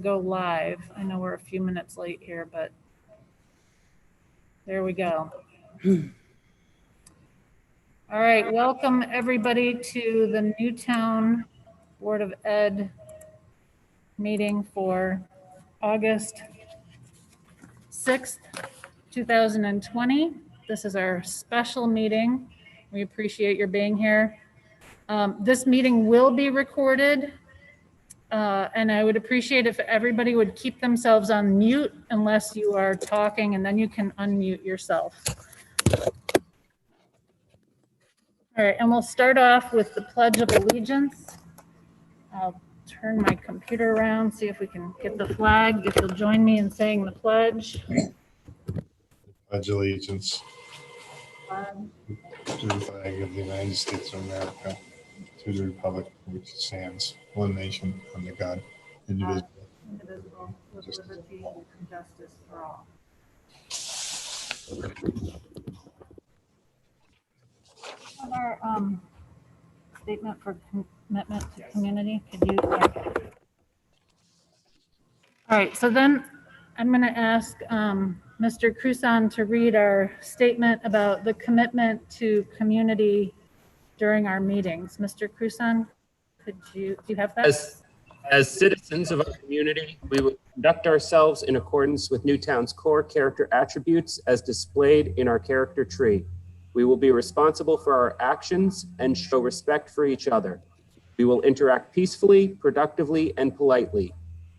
go live. I know we're a few minutes late here, but there we go. All right, welcome everybody to the Newtown Board of Ed meeting for August 6th, 2020. This is our special meeting. We appreciate your being here. This meeting will be recorded. And I would appreciate if everybody would keep themselves on mute unless you are talking, and then you can unmute yourself. All right, and we'll start off with the Pledge of Allegiance. I'll turn my computer around, see if we can get the flag. If you'll join me in saying the pledge. Pledge allegiance to the flag of the United States of America, to the republic for which it stands, one nation, under God, indivisible, with liberty and justice for all. Our statement for commitment to community. Could you? All right, so then I'm going to ask Mr. Cruson to read our statement about the commitment to community during our meetings. Mr. Cruson, do you have that? As citizens of our community, we will conduct ourselves in accordance with Newtown's core character attributes as displayed in our character tree. We will be responsible for our actions and show respect for each other. We will interact peacefully, productively, and politely.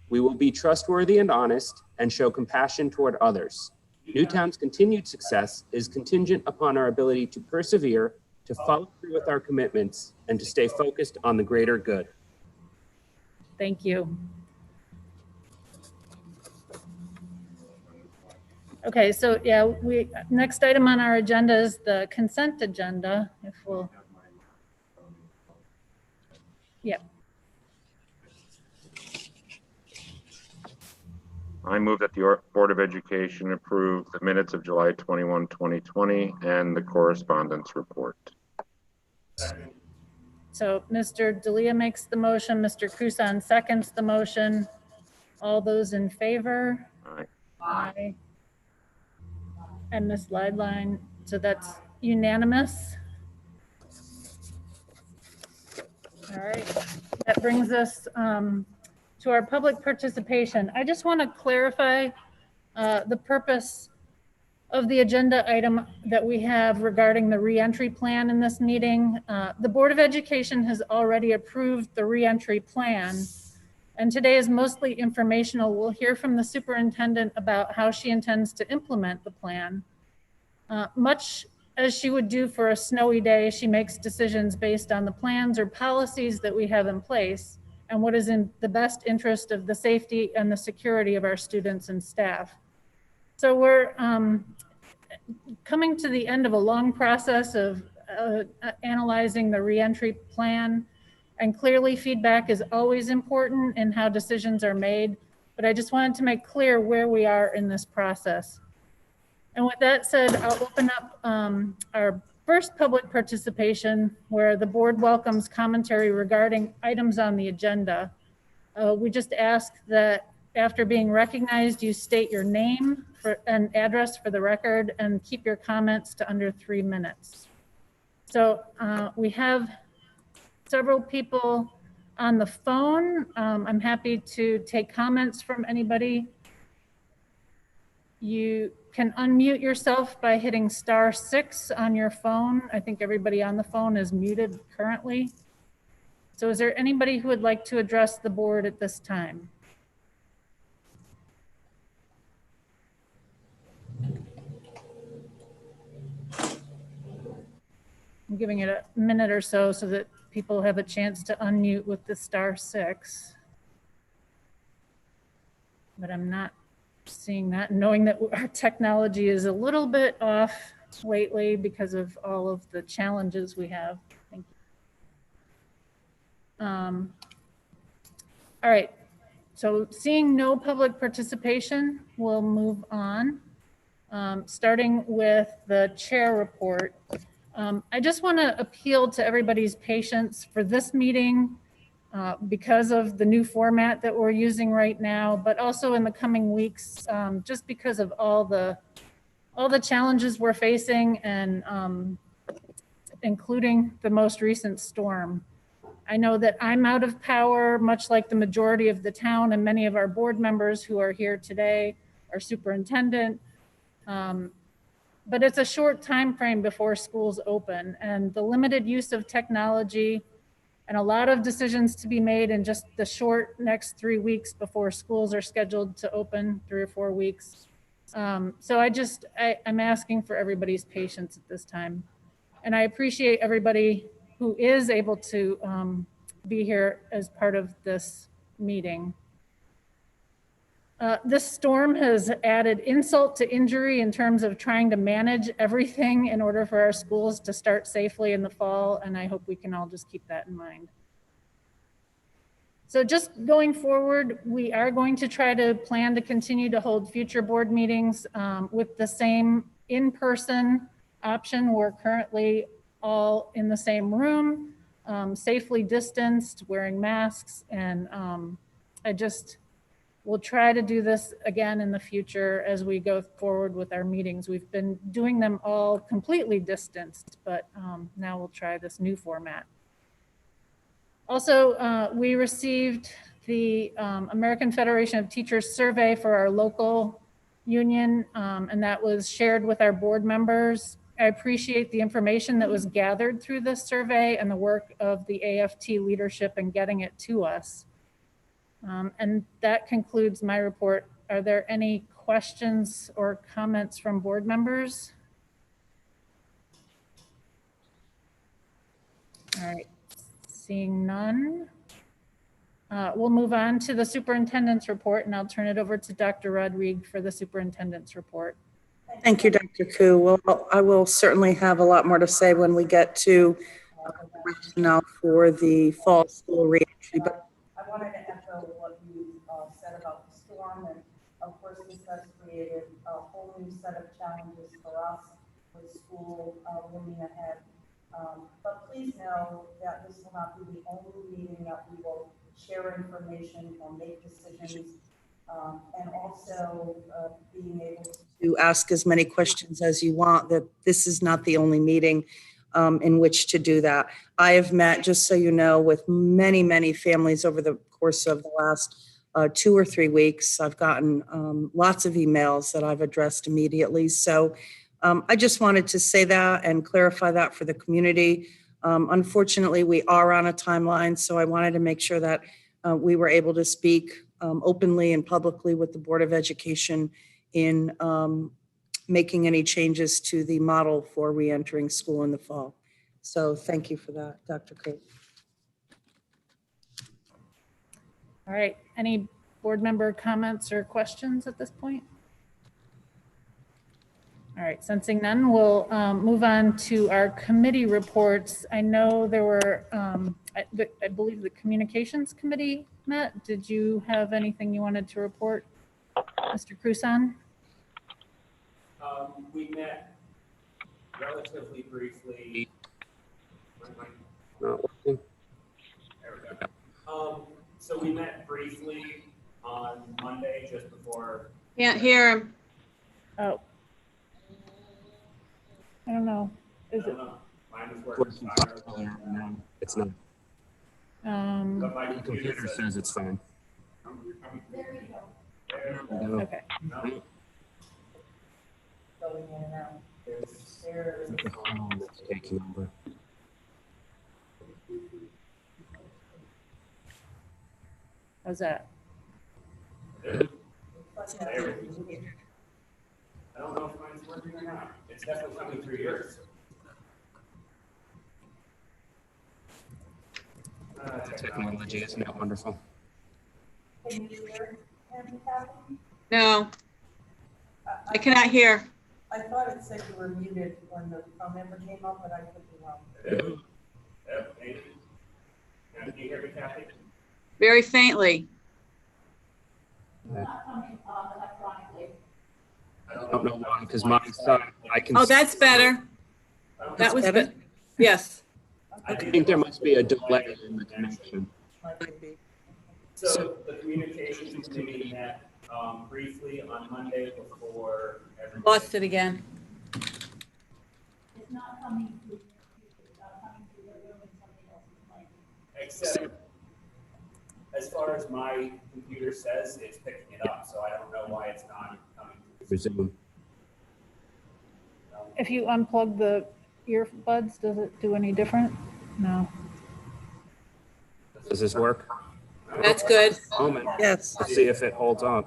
We will be trustworthy and honest and show compassion toward others. Newtown's continued success is contingent upon our ability to persevere, to follow through with our commitments, and to stay focused on the greater good. Thank you. Okay, so yeah, next item on our agenda is the consent agenda. If we'll, yeah. I move that the Board of Education approve the minutes of July 21, 2020 and the correspondence report. So Mr. D'Elia makes the motion, Mr. Cruson seconds the motion. All those in favor? Aye. Aye. And Ms. Lideline, so that's unanimous. All right, that brings us to our public participation. I just want to clarify the purpose of the agenda item that we have regarding the reentry plan in this meeting. The Board of Education has already approved the reentry plan, and today is mostly informational. We'll hear from the superintendent about how she intends to implement the plan. Much as she would do for a snowy day, she makes decisions based on the plans or policies that we have in place and what is in the best interest of the safety and the security of our students and staff. So we're coming to the end of a long process of analyzing the reentry plan, and clearly feedback is always important in how decisions are made, but I just wanted to make clear where we are in this process. And with that said, I'll open up our first public participation where the board welcomes commentary regarding items on the agenda. We just ask that after being recognized, you state your name and address for the record and keep your comments to under 3 minutes. So we have several people on the phone. I'm happy to take comments from anybody. You can unmute yourself by hitting *6 on your phone. I think everybody on the phone is muted currently. So is there anybody who would like to address the board at this time? I'm giving it a minute or so that people have a chance to unmute with the *6. But I'm not seeing that, knowing that our technology is a little bit off lately because of all of the challenges we have. Thank you. All right, so seeing no public participation, we'll move on. Starting with the chair report. I just want to appeal to everybody's patience for this meeting. because of the new format that we're using right now, but also in the coming weeks, just because of all the challenges we're facing, and including the most recent storm. I know that I'm out of power, much like the majority of the town and many of our board members who are here today, our superintendent. But it's a short time frame before schools open, and the limited use of technology and a lot of decisions to be made in just the short next 3 weeks before schools are scheduled to open, 3 or 4 weeks. So I'm asking for everybody's patience at this time. And I appreciate everybody who is able to be here as part of this meeting. This storm has added insult to injury in terms of trying to manage everything in order for our schools to start safely in the fall, and I hope we can all just keep that in mind. So just going forward, we are going to try to plan to continue to hold future board meetings with the same in-person option. We're currently all in the same room, safely distanced, wearing masks, and we'll try to do this again in the future as we go forward with our meetings. We've been doing them all completely distanced, but now we'll try this new format. Also, we received the American Federation of Teachers survey for our local union, and that was shared with our board members. I appreciate the information that was gathered through this survey and the work of the AFT leadership in getting it to us. And that concludes my report. Are there any questions or comments from board members? All right, seeing none. We'll move on to the superintendent's report, and I'll turn it over to Dr. Rodrigue for the superintendent's report. Thank you, Dr. Koo. Well, I will certainly have a lot more to say when we get to now for the fall school reentry. But I wanted to echo what you said about the storm, and of course this has created a whole new set of challenges for us with school moving ahead. But please know that this will not be the only meeting that we will share information or make decisions, and also being able to ask as many questions as you want. That this is not the only meeting in which to do that. I have met, just so you know, with many, many families over the course of the last 2 or 3 weeks. I've gotten lots of emails that I've addressed immediately. So I just wanted to say that and clarify that for the community. Unfortunately, we are on a timeline, so I wanted to make sure that we were able to speak openly and publicly with the Board of Education in making any changes to the model for reentering school in the fall. So thank you for that, Dr. Koo. All right, any board member comments or questions at this point? All right, sensing none, we'll move on to our committee reports. I know there were, I believe the communications committee met. Did you have anything you wanted to report, Mr. Cruson? We met relatively briefly. Not working. There we go. So we met briefly on Monday just before. Can't hear him. Oh. I don't know. Is it? Mine was working fine. No, it's not. But my computer says it's fine. There you go. Okay. Going in and out. There it is. It's taking over. How's that? I don't know if mine's working or not. It's definitely coming through yours. Technology, isn't it wonderful? Can you hear him, Kathy? No, I cannot hear. I thought it said you were muted when the phone number came up, but I could be wrong. Can you hear me, Kathy? Very faintly. Not coming electronically. I don't know why, because mine's I can. Oh, that's better. That was better? good. Yes. I think there must be a delay in the connection. So the communications committee met briefly on Monday before everybody. Lost it again. It's not coming through, it's not coming through the room and somebody else's mic. Except, as far as my computer says, it's picking it up, so I don't know why it's not coming through Zoom. If you unplug the earbuds, does it do any different? No. Does this work? That's good. Moment. Yes. Let's see if it holds on.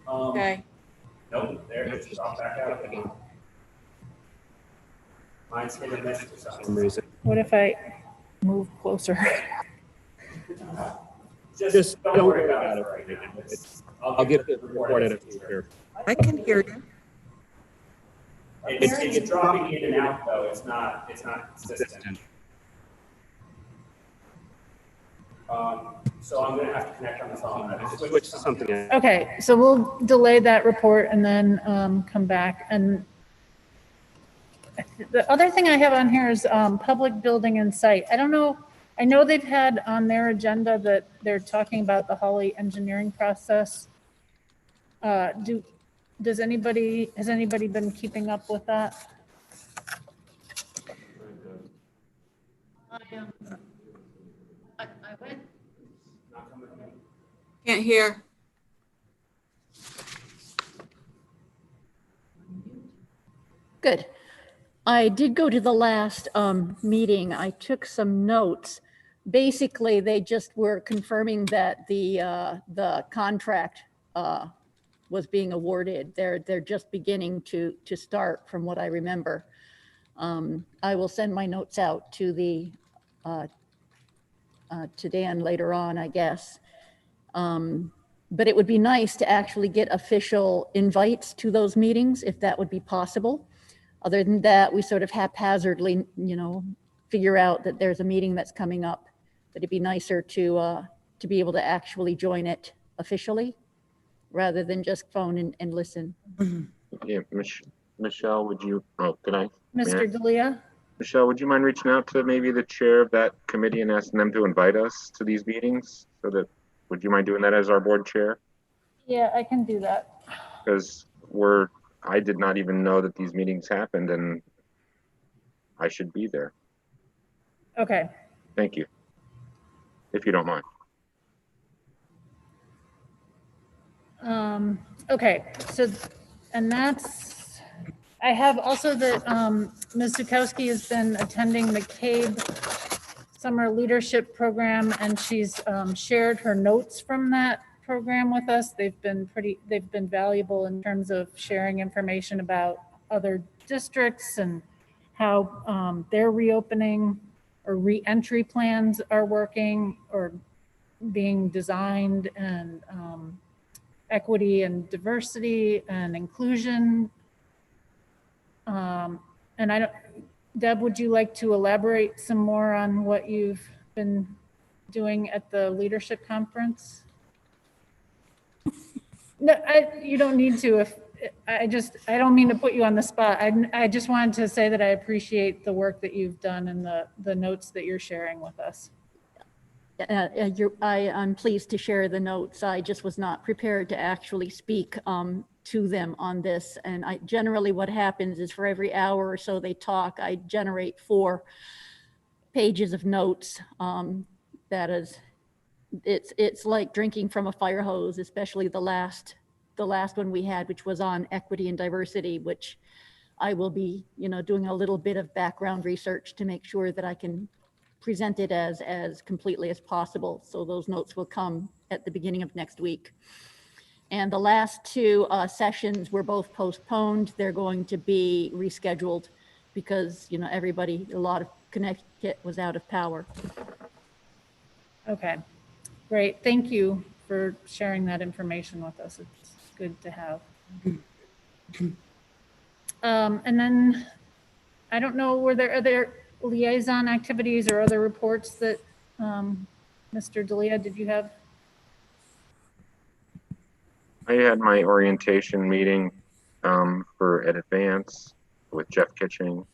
Okay. Nope, there it is. Drop back out again. Mine's hit and miss for some reason. What if I move closer? Just don't worry about it right now. I'll get the report at a future. I can hear you. It's dropping in and out though. It's not consistent. So I'm gonna have to connect on the phone. I just switch to something else. Okay, so we'll delay that report and then come back. And the other thing I have on here is public building and site. I don't know, I know they've had on their agenda that they're talking about the Holly engineering process. Has anybody been keeping up with that? I went. Can't hear. Good. I did go to the last meeting. I took some notes. Basically, they just were confirming that the contract was being awarded. They're just beginning to start, from what I remember. I will send my notes out to the to Dan later on, I guess. But it would be nice to actually get official invites to those meetings, if that would be possible. Other than that, we sort of haphazardly, figure out that there's a meeting that's coming up. But it'd be nicer to be able to actually join it officially, rather than just phone and listen. Yeah, Michelle, would you, can I? Mr. D'Elia? Michelle, would you mind reaching out to maybe the chair of that committee and asking them to invite us to these meetings? Would you mind doing that as our board chair? Yeah, I can do that. Because I did not even know that these meetings happened and I should be there. Okay. Thank you. If you don't mind. Okay, so, and I have also that Ms. Zukowski has been attending the CABE Summer Leadership Program, and she's shared her notes from that program with us. They've been valuable in terms of sharing information about other districts and how their reopening or re-entry plans are working or being designed, and equity and diversity and inclusion. And Deb, would you like to elaborate some more on what you've been doing at the leadership conference? No, you don't need to. I don't mean to put you on the spot. I just wanted to say that I appreciate the work that you've done and the notes that you're sharing with us. I'm pleased to share the notes. I just was not prepared to actually speak to them on this. And generally what happens is for every hour or so they talk, I generate 4 pages of notes. That is, it's like drinking from a fire hose, especially the last one we had, which was on equity and diversity, which I will be, doing a little bit of background research to make sure that I can present it as completely as possible. So those notes will come at the beginning of next week. And the last 2 sessions were both postponed. They're going to be rescheduled because, a lot of Connecticut was out of power. Okay, great. Thank you for sharing that information with us. It's good to have. And then, I don't know, were there other liaison activities or other reports that Mr. D'Elia, did you have? I had my orientation meeting for Ed Advance with Jeff Kitching.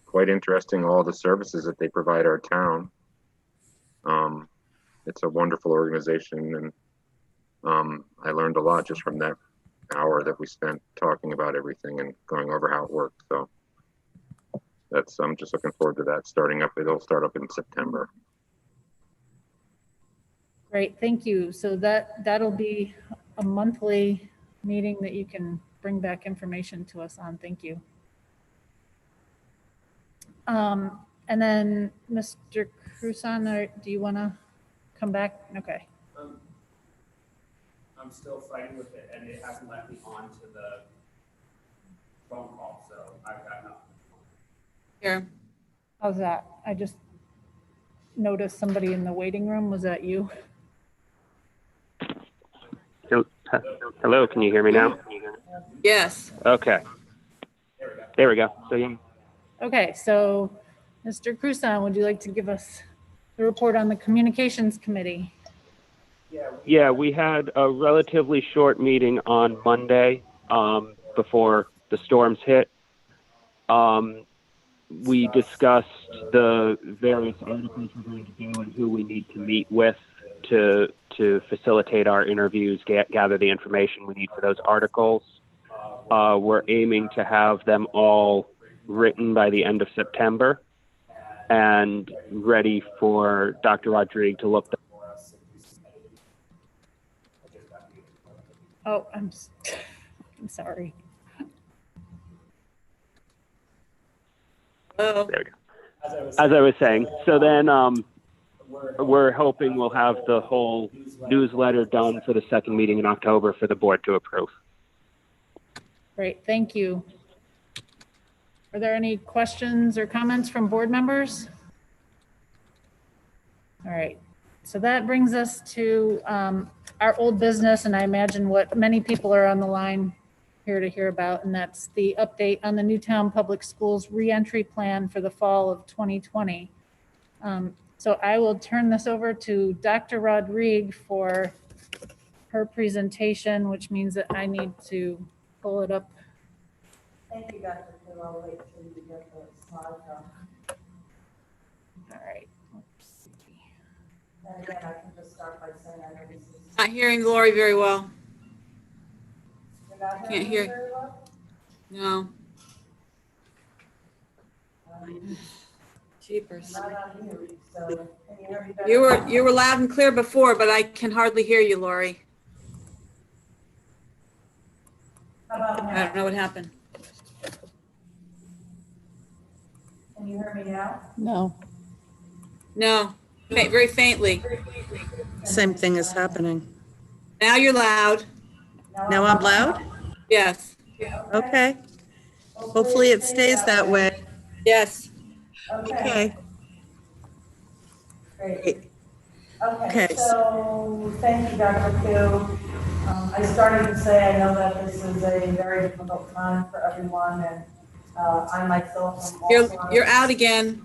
Quite interesting, all the services that they provide our town. it's a wonderful organization, and I learned a lot just from that hour that we spent talking about everything and going over how it works. So I'm just looking forward to that starting up. It'll start up in September. Great, thank you. So that'll be a monthly meeting that you can bring back information to us on. Thank you. And then Mr. Cruson, do you want to come back? Okay. I'm still fighting with it, and it hasn't let me on to the phone call, so I've got nothing. Here. How's that? I just noticed somebody in the waiting room. Was that you? Hello, can you hear me now? Yes. Okay. There we go. So you. Okay, so Mr. Cruson, would you like to give us the report on the communications committee? Yeah, we had a relatively short meeting on Monday before the storms hit. We discussed the various articles we're going to do and who we need to meet with to facilitate our interviews, gather the information we need for those articles. We're aiming to have them all written by the end of September and ready for Dr. Rodrigue to look them. Oh, I'm sorry. Oh, There we go. As I was saying, so then we're hoping we'll have the whole newsletter done for the second meeting in October for the board to approve. Great, thank you. Are there any questions or comments from board members? All right, so that brings us to our old business, and I imagine what many people are on the line here to hear about, and that's the update on the Newtown Public Schools reentry plan for the fall of 2020. So I will turn this over to Dr. Rodrigue for her presentation, which means that I need to pull it up. Thank you, Dr. Phil. I'll wait till you get the slide up. All right. Let's see. And again, I can just start by saying I know this is. not hearing Lori very well. You're not Can't hearing me hear. very well? No. I'm Jeepers. not on mute, so can you hear me better? You were loud and clear before, but I can hardly hear you, Lori. How about I now? don't know what happened. Can you hear me now? No. No, very faintly. Same thing is happening. Now you're loud. Now I'm loud? Yes. Okay. Hopefully it stays that way. Yes. Okay. Great. Okay. Okay, so thank you, Dr. Q. I started to say I know that this is a very difficult time for everyone, and I myself am also. You're out again.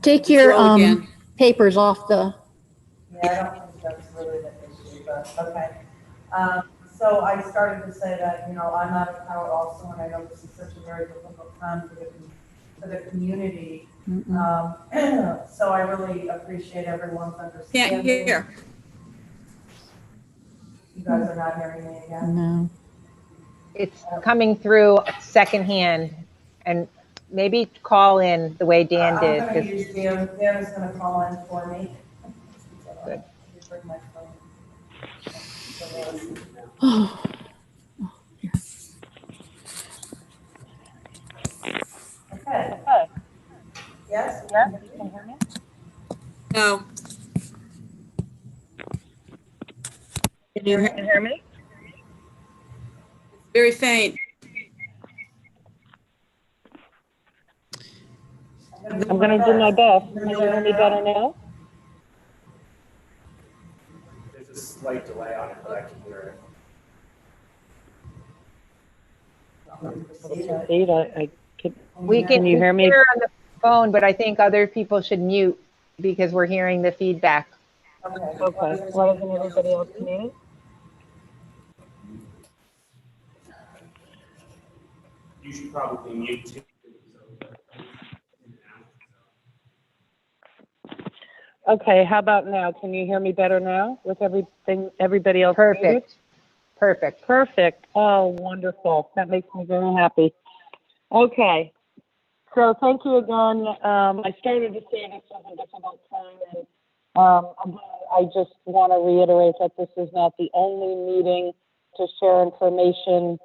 Take your Roll again. papers off the, Yeah, I don't think that's really the issue, but okay. So I started to say that, you know, I'm out of power also, and I know this is such a very difficult time for the community. So I really appreciate everyone's understanding. Can't hear. You guys are not hearing me again? no. It's coming through secondhand, and maybe call in the way Dan did. I'm gonna 'Cause- use Dan. Dan is gonna call in for me. Good. Let me bring my phone. Oh, Okay. Yes? Yeah. You can hear me? No. Can you hear me? Very faint. I'm gonna do my best. Can you hear me better now? There's a slight delay on it, but I can hear it. We can hear me on the phone, but I think other people should mute because we're hearing the feedback. Okay. Why doesn't everybody else mute? You should probably mute too. Okay, how about now? Can you hear me better now with everybody else muted? Perfect. Perfect. Perfect. Oh, wonderful. That makes me very happy. Okay. So thank you again. I started to say this was a difficult time, and again, I just want to reiterate that this is not the only meeting to share information,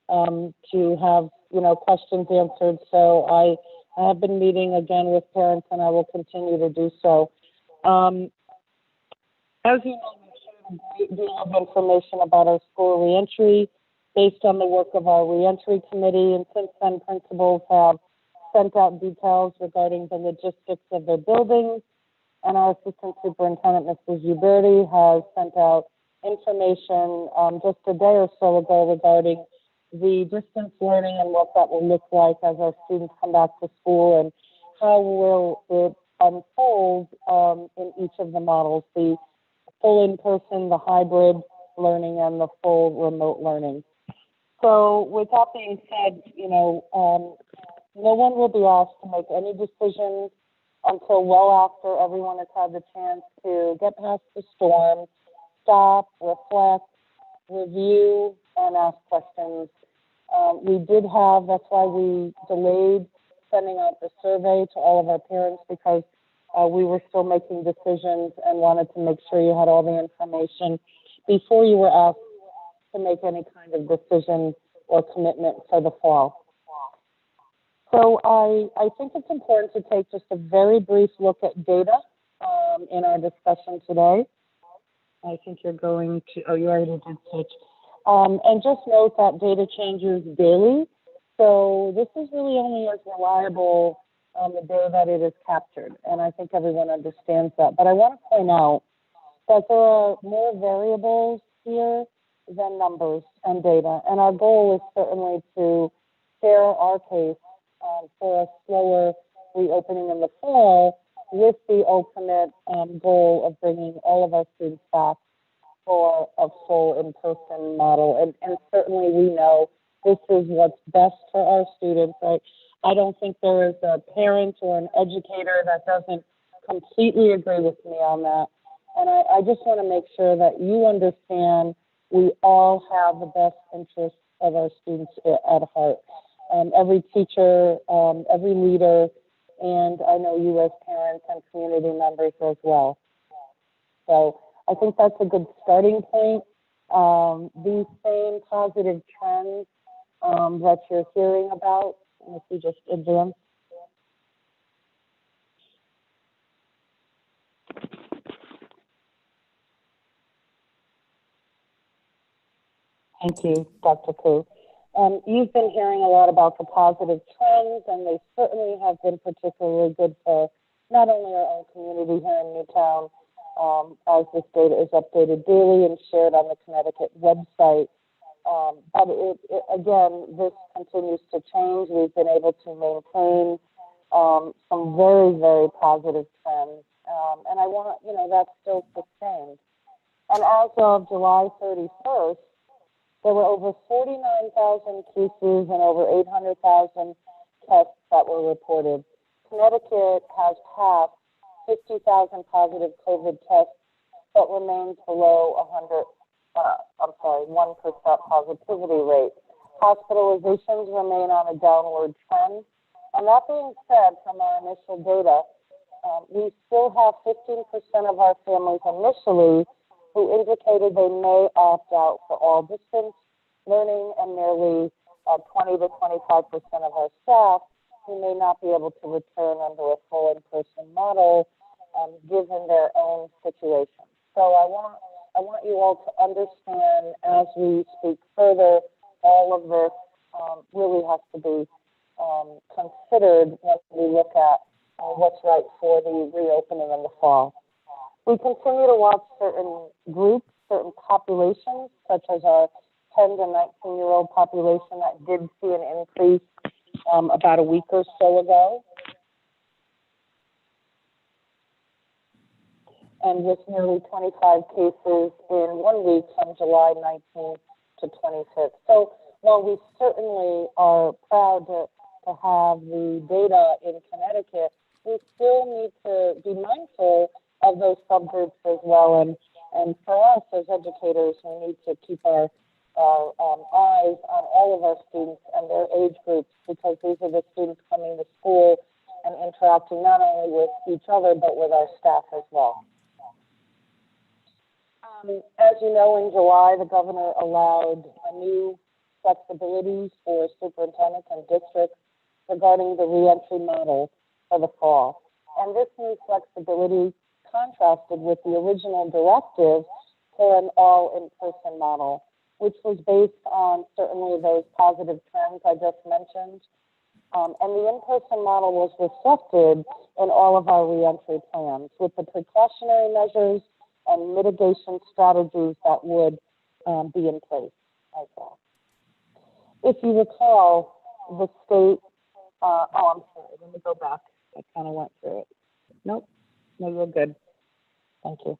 to have, questions answered. So I have been meeting again with parents, and I will continue to do so. As you know, we've shared a great deal of information about our school reentry based on the work of our reentry committee, and since then, principals have sent out details regarding the logistics of their buildings, and our assistant superintendent, Mrs. Uberti, has sent out information just a day or so ago regarding the distance learning and what that will look like as our students come back to school, and how will it unfold in each of the models, the full in-person, the hybrid learning, and the full remote learning. So with that being said, no one will be asked to make any decisions until well after everyone has had the chance to get past the storm, stop, reflect, review, and ask questions. That's why we delayed sending out the survey to all of our parents, because we were still making decisions and wanted to make sure you had all the information before you were asked to make any kind of decision or commitment for the fall. So I think it's important to take just a very brief look at data in our discussion today. I think you're going to, you already did switch. And just note that data changes daily. So this is really only as reliable on the day that it is captured. And I think everyone understands that. But I want to point out that there are more variables here than numbers and data. And our goal is certainly to share our case for a slower reopening in the fall, with the ultimate goal of bringing all of our students back for a full in-person model. And certainly we know this is what's best for our students. I don't think there is a parent or an educator that doesn't completely agree with me on that. And I just want to make sure that you understand we all have the best interests of our students at heart. Every teacher, every leader, and I know you as parents and community members as well. So I think that's a good starting point. These same positive trends that you're hearing about, if you just advance. Thank you, Dr. Koo. You've been hearing a lot about the positive trends, and they certainly have been particularly good for not only our own community here in Newtown, as this data is updated daily and shared on the Connecticut website. But again, this continues to change. We've been able to maintain some very, very positive trends. And I want, that's still sustained. And as of July 31st, there were over 49,000 cases and over 800,000 tests that were reported. Connecticut has passed 50,000 positive COVID tests, but remains below 1% positivity rate. Hospitalizations remain on a downward trend. And that being said, from our initial data, we still have 15% of our families initially who indicated they may opt out for all distance learning, and nearly 20 to 25% of our staff who may not be able to return under a full in-person model, given their own situation. So I want you all to understand, as we speak further, all of this really has to be considered when we look at what's right for the reopening in the fall. We continue to watch certain groups, certain populations, such as our 10 to 19-year-old population that did see an increase about a week or so ago. And with nearly 25 cases in 1 week from July 19th to 25th. So while we certainly are proud to have the data in Connecticut, we still need to be mindful those subgroups as well. And for us as educators, we need to keep our eyes on all of our students and their age groups, because these are the students coming to school and interacting not only with each other, but with our staff as well. As you know, in July, the governor allowed a new flexibility for superintendents and districts regarding the reentry model for the fall. And this new flexibility contrasted with the original directive for an all in-person model, which was based on certainly those positive trends I just mentioned. And the in-person model was reflected in all of our reentry plans with the precautionary measures and mitigation strategies that would be in place as well. If you recall, the state, I'm sorry, let me go back. I kind of went through it. Nope, no, you're good. Thank you.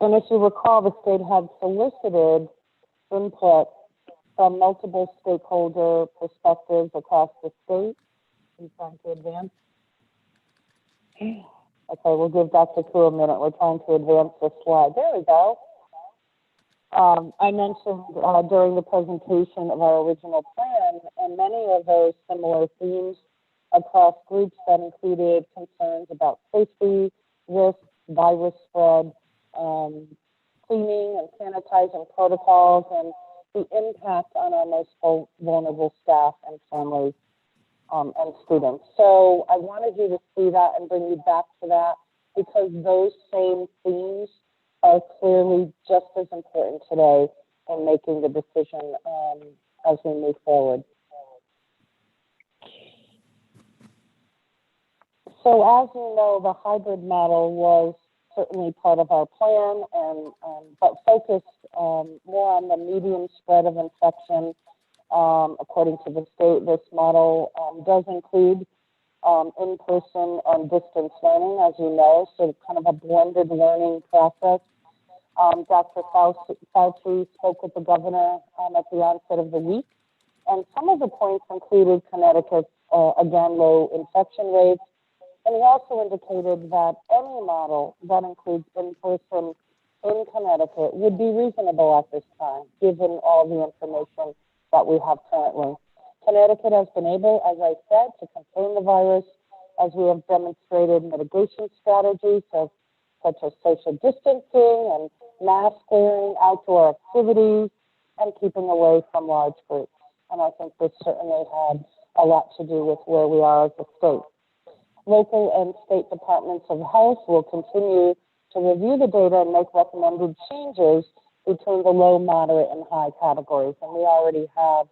And if you recall, the state had solicited input from multiple stakeholder perspectives across the state. Are you trying to advance? Okay, we'll give Dr. Koo a minute. We're trying to advance the slide. There we go. I mentioned during the presentation of our original plan, and many of those similar themes across groups that included concerns about safety, risk, virus spread, cleaning and sanitizing protocols, and the impact on our most vulnerable staff and families and students. So I wanted you to see that and bring you back to that, because those same themes are clearly just as important today in making the decision as we move forward. So as you know, the hybrid model was certainly part of our plan, but focused more on the medium spread of infection. According to the state, this model does include in-person and distance learning, as you know, so kind of a blended learning process. Dr. Fauci spoke with the governor at the onset of the week, and some of the points included Connecticut's, again, low infection rates. And he also indicated that any model that includes in-person in Connecticut would be reasonable at this time, given all the information that we have currently. Connecticut has been able, as I said, to contain the virus, as we have demonstrated mitigation strategies such as social distancing and mask wearing, outdoor activities, and keeping away from large groups. And I think this certainly had a lot to do with where we are as a state. Local and state departments of health will continue to review the data and make recommended changes between the low, moderate, and high categories. And we already have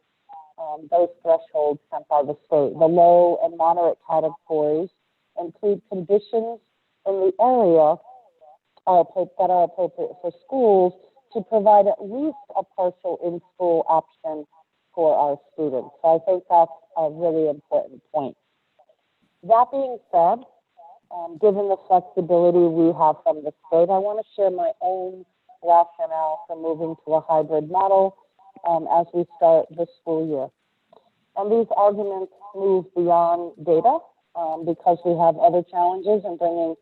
those thresholds sent by the state. The low and moderate categories include conditions in the area that are appropriate for schools to provide at least a partial in-school option for our students. So I think that's a really important point. That being said, given the flexibility we have from the state, I want to share my own rationale for moving to a hybrid model as we start the school year. And these arguments move beyond data because we have other challenges in bringing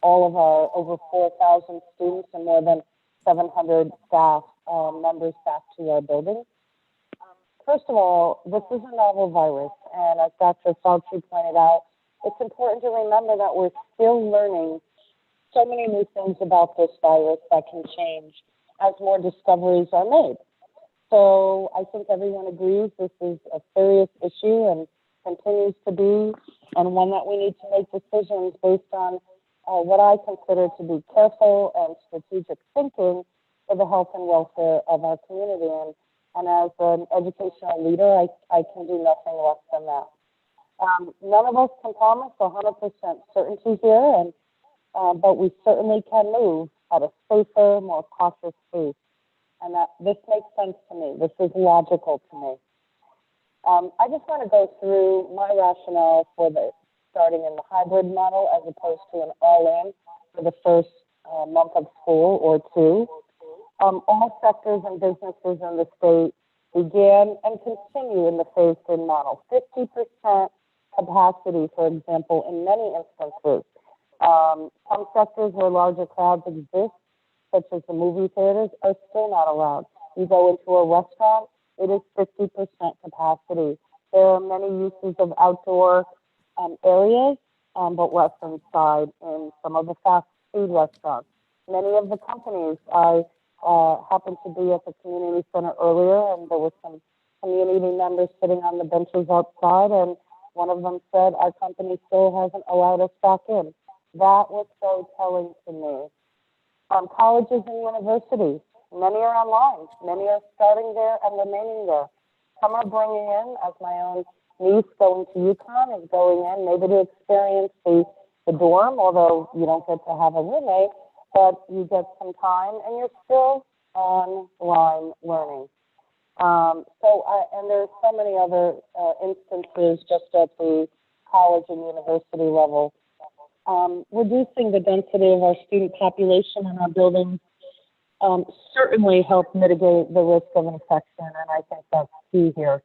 all of our over 4,000 students and more than 700 staff members back to our building. First of all, this is a novel virus, and as Dr. Fauci pointed out, it's important to remember that we're still learning so many new things about this virus that can change as more discoveries are made. So I think everyone agrees this is a serious issue and continues to be, and one that we need to make decisions based on what I consider to be careful and strategic thinking for the health and welfare of our community. And as an educational leader, I can do nothing less than that. None of us can promise 100% certainty here, but we certainly can move at a safer, more cautious pace. And that this makes sense to me. This is logical to me. I just want to go through my rationale for starting in the hybrid model as opposed to an all-in for the first month of school or two. All sectors and businesses in the state began and continue in the phased-in model. 50% capacity, for example, in many instances. Some sectors where larger crowds exist, such as the movie theaters, are still not allowed. You go into a restaurant, it is 50% capacity. There are many uses of outdoor areas, but less inside in some of the fast food restaurants. Many of the companies, I happened to be at the community center earlier, and there were some community members sitting on the benches outside, and one of them said, our company still hasn't allowed us back in. That was so telling to me. Colleges and universities, many are online. Many are starting there and remaining there. Some are bringing in, as my own niece going to UConn is going in, maybe to experience the dorm, although you don't get to have a roommate, but you get some time and you're still online learning. And there's so many other instances just at the college and university level. Reducing the density of our student population in our buildings certainly help mitigate the risk of infection, and I think that's key here.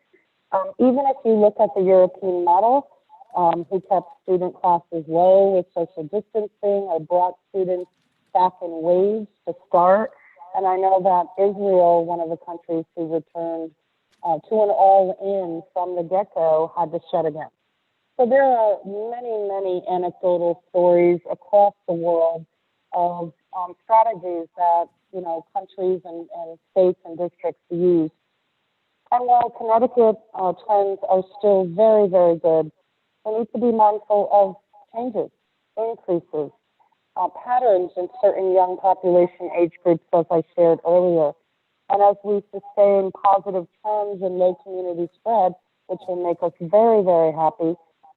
Even if you look at the European model, who kept student classes low with social distancing or brought students back in waves to start, and I know that Israel, one of the countries who returned to an all-in from the get-go, had to shut again. So there are many, many anecdotal stories across the world of strategies that, you know, countries and states and districts use. And while Connecticut trends are still very, very good, we need to be mindful of changes, increases, patterns in certain young population age groups, as I shared earlier. And as we sustain positive trends in low community spread, which will make us very, very happy,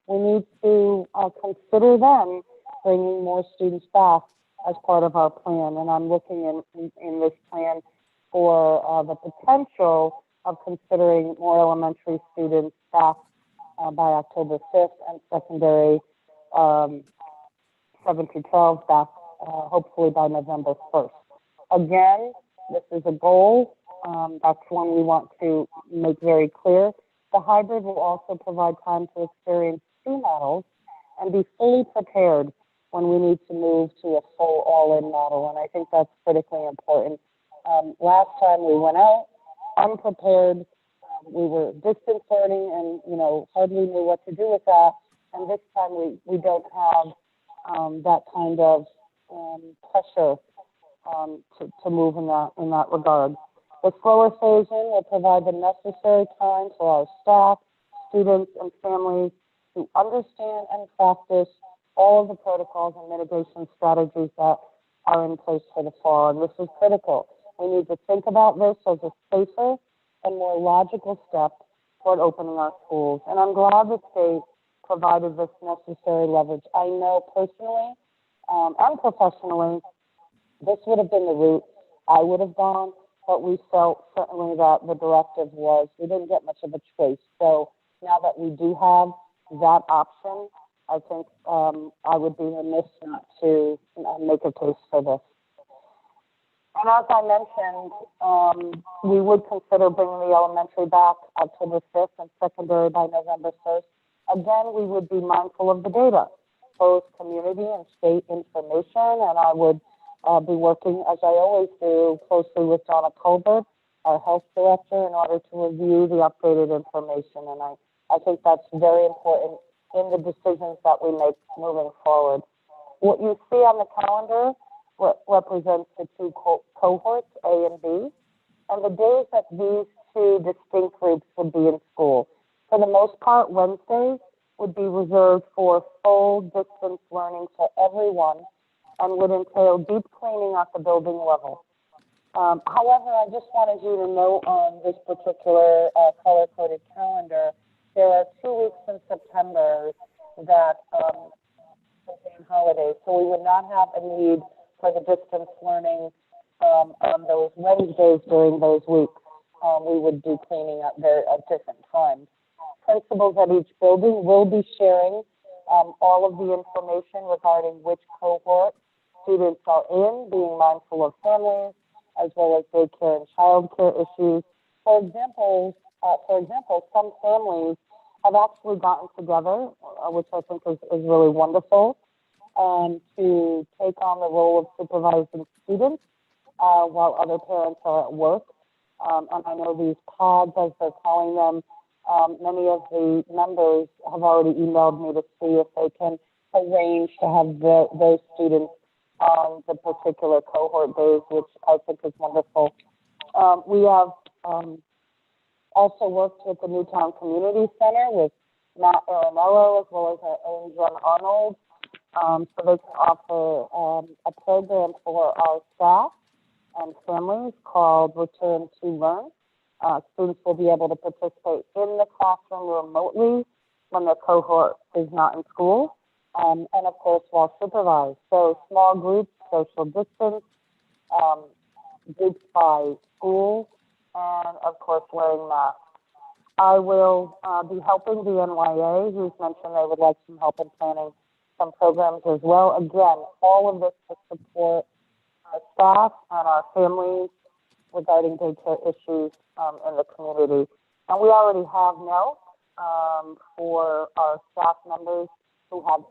we need to consider then bringing more students back as part of our plan. And I'm looking in this plan for the potential of considering more elementary students back by October 5th and secondary 7 to 12 back hopefully by November 1st. Again, this is a goal. That's one we want to make very clear. The hybrid will also provide time to experience two models and be fully prepared when we need to move to a full all-in model. And I think that's critically important. Last time we went out unprepared, we were distance learning and, you know, hardly knew what to do with that. And this time we don't have that kind of pressure to move in that regard. The slower phase-in will provide the necessary time for our staff, students, and families to understand and practice all of the protocols and mitigation strategies that are in place for the fall. And this is critical. We need to think about this as a safer and more logical step toward opening our schools. And I'm glad the state provided this necessary leverage. I know personally and professionally, this would have been the route I would have gone, but we felt certainly that the directive was we didn't get much of a choice. So now that we do have that option, I think I would be remiss not to make a case for this. And as I mentioned, we would consider bringing the elementary back October 5th and secondary by November 1st. Again, we would be mindful of the data, both community and state information, and I would be working, as I always do, closely with Donna Colbert, our health director, in order to review the updated information. And I think that's very important in the decisions that we make moving forward. What you see on the calendar represents the two cohorts, A and B, and the days that these two distinct groups would be in school. For the most part, Wednesdays would be reserved for full distance learning for everyone and would entail deep cleaning at the building level. However, I just wanted you to know on this particular color-coded calendar, there are 2 weeks in September that contain holidays, so we would not have a need for the distance learning on those Wednesdays during those weeks. We would do cleaning at different times. Principals at each building will be sharing all of the information regarding which cohort students are in, being mindful of families, as well as daycare and childcare issues. For example, some families have actually gotten together, which I think is really wonderful, to take on the role of supervising students while other parents are at work. And I know these pods, as they're calling them, many of the members have already emailed me to see if they can arrange to have those students on the particular cohort days, which I think is wonderful. We have also worked with the Newtown Community Center with Matt Aranello, as well as our own Jen Arnold, so they can offer a program for our staff and families called Return to Learn. Students will be able to participate in the classroom remotely when their cohort is not in school, and of course while supervised. So small groups, social distance, groups by school, and of course wearing masks. I will be helping the NYA, who's mentioned they would like some help in planning some programs as well. Again, all of this to support our staff and our families regarding daycare issues in the community. And we already have notes for our staff members who have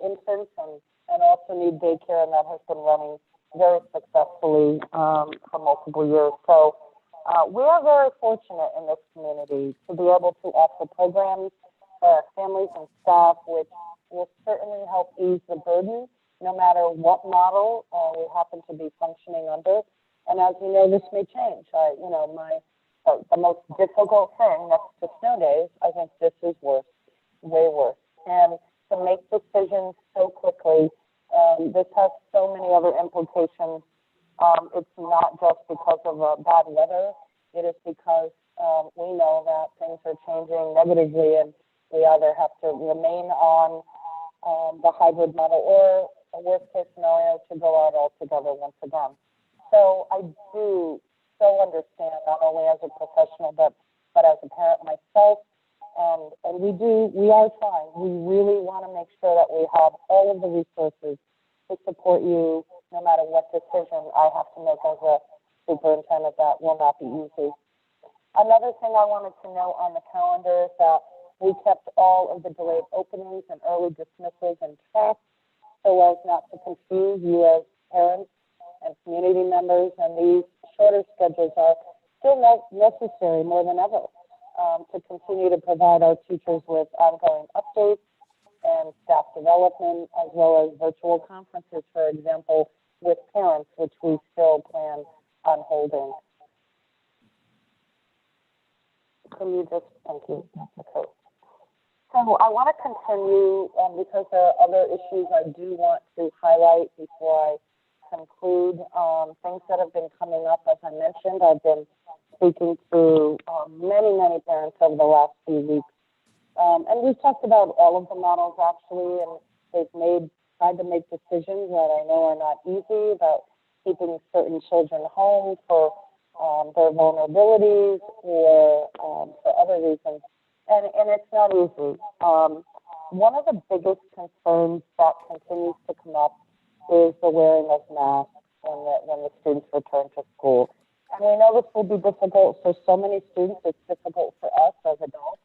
infants and also need daycare, and that has been running very successfully for multiple years. So we are very fortunate in this community to be able to offer programs for our families and staff, which will certainly help ease the burden no matter what model we happen to be functioning under. And as you know, this may change. The most difficult thing next to snow days, I think this is worse, way worse. And to make decisions so quickly, this has so many other implications. It's not just because of bad weather. It is because we know that things are changing negatively, and we either have to remain on the hybrid model or, a worst case scenario, to go out altogether once again. So I do so understand, not only as a professional, but as a parent myself. And we are trying. We really want to make sure that we have all of the resources to support you, no matter what decision I have to make as a superintendent. That will not be easy. Another thing I wanted to note on the calendar is that we kept all of the delayed openings and early dismissals in track, so as not to confuse you as parents and community members. And these shorter schedules are still necessary more than ever to continue to provide our teachers with ongoing updates and staff development, as well as virtual conferences, for example, with parents, which we still plan on holding. Thank you, Dr. Coates. So I want to continue because there are other issues I do want to highlight before I conclude. Things that have been coming up, as I mentioned, I've been speaking to many parents over the last few weeks. And we've talked about all of the models actually, and they've tried to make decisions that I know are not easy about keeping certain children home for their vulnerabilities or for other reasons. And it's not easy. One of the biggest concerns that continues to come up is the wearing of masks when the students return to school. And we know this will be difficult for so many students. It's difficult for us as adults.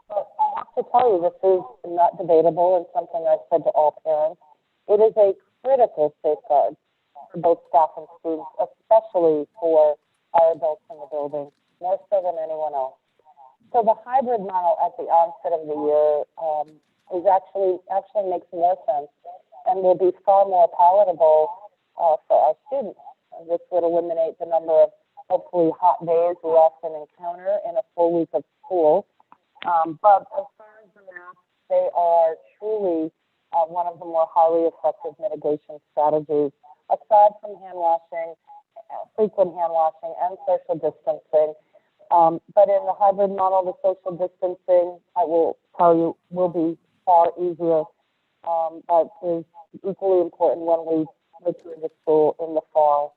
But I have to tell you, this is not debatable and something I've said to all parents. It is a critical safeguard for both staff and students, especially for our adults in the building, more so than anyone else. So the hybrid model at the onset of the year is actually makes more sense and will be far more palatable for our students. This would eliminate the number of hopefully hot days we often encounter in a full week of school. But as far as the masks, they are truly one of the more highly effective mitigation strategies, aside from hand washing, frequent hand washing, and social distancing. But in the hybrid model, the social distancing, I will tell you, will be far easier, but is equally important when we return to school in the fall,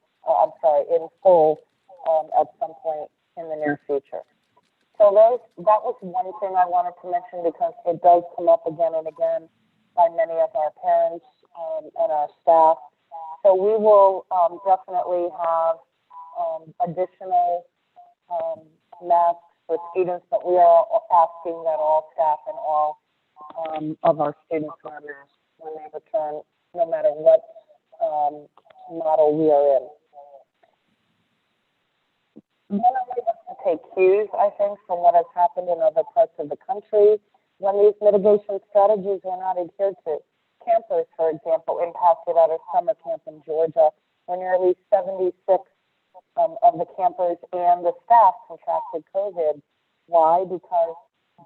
in full at some point in the near future. So that was one thing I wanted to mention because it does come up again and again by many of our parents and our staff. So we will definitely have additional masks for students, but we are asking that all staff and all of our students wear masks when they return no matter what model we are in. One only has to take cues, I think, from what has happened in other parts of the country when these mitigation strategies were not adhered to. Campers, for example, impacted at a summer camp in Georgia, where nearly 76 of the campers and the staff contracted COVID. Why? Because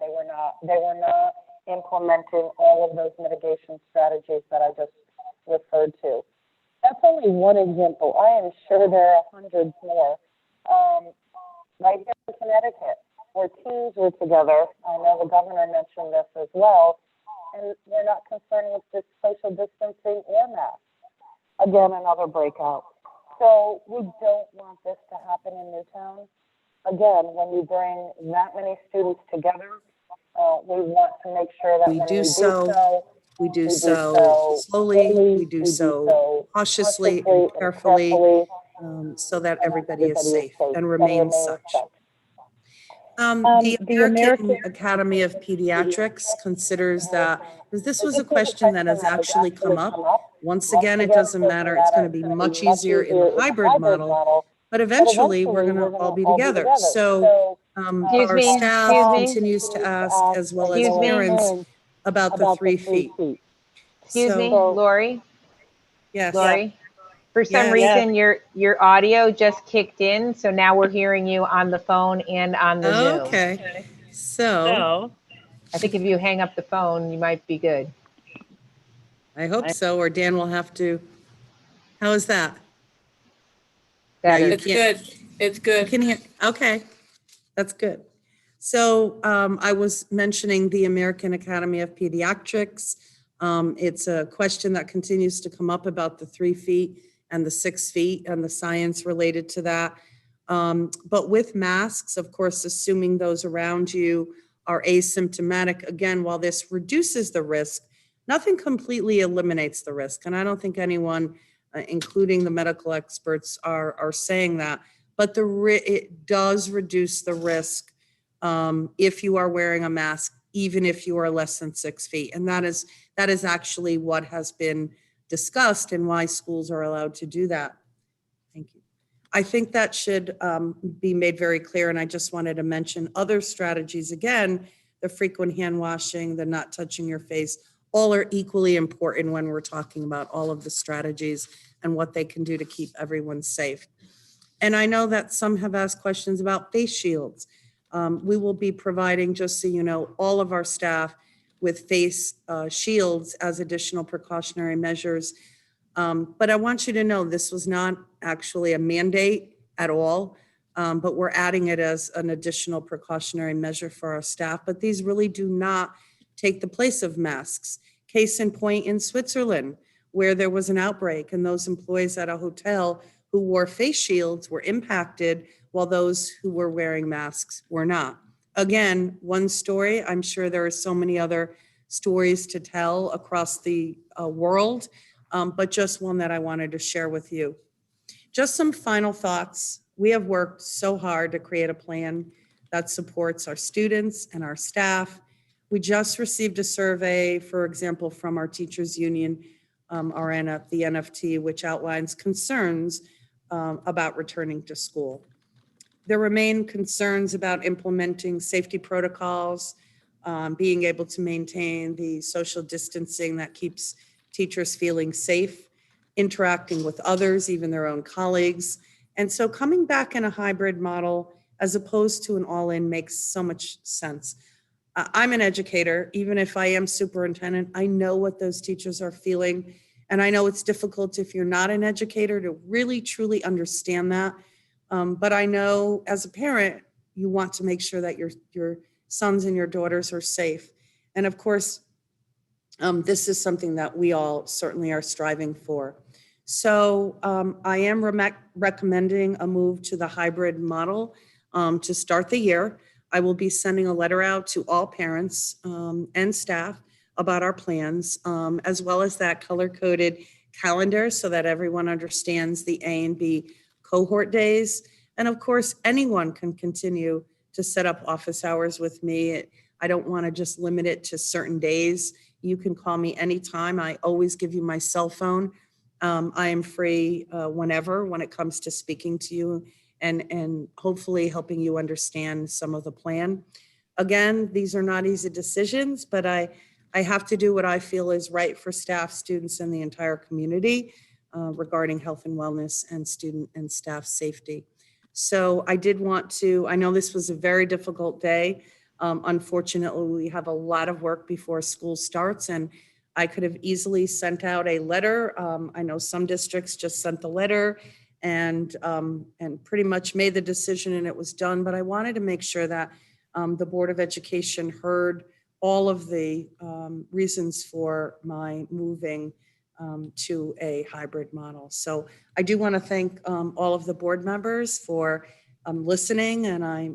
they were not implementing all of those mitigation strategies that I just referred to. That's only one example. I am sure there are hundreds more. Right here in Connecticut, where teams were together, I know the governor mentioned this as well, and we're not concerned with this social distancing or masks. Again, another breakout. So we don't want this to happen in Newtown. Again, when you bring that many students together, we want to make sure that We do so slowly, we do so cautiously and carefully, so that everybody is safe and remains such. The American Academy of Pediatrics considers that, because this was a question that has actually come up. Once again, it doesn't matter. It's going to be much easier in the hybrid model, but eventually we're going to all be together. So our staff continues to ask, as well as parents, about the 3 feet. Excuse me, Lori? Yes. Lori? For some reason, your audio just kicked in, so now we're hearing you on the phone and on the Zoom. Okay. So I think if you hang up the phone, you might be good. I hope so, or Dan will have to. How is that? Better. It's good. It's good. Can you? Okay, that's good. So I was mentioning the American Academy of Pediatrics. It's a question that continues to come up about the 3 feet and the 6 feet and the science related to that. But with masks, of course, assuming those around you are asymptomatic, again, while this reduces the risk, nothing completely eliminates the risk. And I don't think anyone, including the medical experts, are saying that. But it does reduce the risk if you are wearing a mask, even if you are less than 6 feet. And that is actually what has been discussed and why schools are allowed to do that. Thank you. I think that should be made very clear. And I just wanted to mention other strategies. Again, the frequent hand washing, the not touching your face, all are equally important when we're talking about all of the strategies and what they can do to keep everyone safe. And I know that some have asked questions about face shields. We will be providing, just so you know, all of our staff with face shields as additional precautionary measures. But I want you to know this was not actually a mandate at all, but we're adding it as an additional precautionary measure for our staff. But these really do not take the place of masks. Case in point in Switzerland, where there was an outbreak and those employees at a hotel who wore face shields were impacted while those who were wearing masks were not. Again, one story. I'm sure there are so many other stories to tell across the world, but just one that I wanted to share with you. Just some final thoughts. We have worked so hard to create a plan that supports our students and our staff. We just received a survey, for example, from our teachers union, the NFT, which outlines concerns about returning to school. There remain concerns about implementing safety protocols, being able to maintain the social distancing that keeps teachers feeling safe, interacting with others, even their own colleagues. And so coming back in a hybrid model as opposed to an all-in makes so much sense. I'm an educator. Even if I am superintendent, I know what those teachers are feeling. And I know it's difficult if you're not an educator to really, truly understand that. But I know as a parent, you want to make sure that your sons and your daughters are safe. And of course, this is something that we all certainly are striving for. So I am recommending a move to the hybrid model to start the year. I will be sending a letter out to all parents and staff about our plans, as well as that color-coded calendar so that everyone understands the A and B cohort days. And of course, anyone can continue to set up office hours with me. I don't want to just limit it to certain days. You can call me anytime. I always give you my cell phone. I am free whenever when it comes to speaking to you and hopefully helping you understand some of the plan. Again, these are not easy decisions, but I have to do what I feel is right for staff, students, and the entire community regarding health and wellness and student and staff safety. So I did want to, I know this was a very difficult day. Unfortunately, we have a lot of work before school starts, and I could have easily sent out a letter. I know some districts just sent the letter and pretty much made the decision and it was done, but I wanted to make sure that the Board of Education heard all of the reasons for my moving to a hybrid model. So I do want to thank all of the board members for listening, and I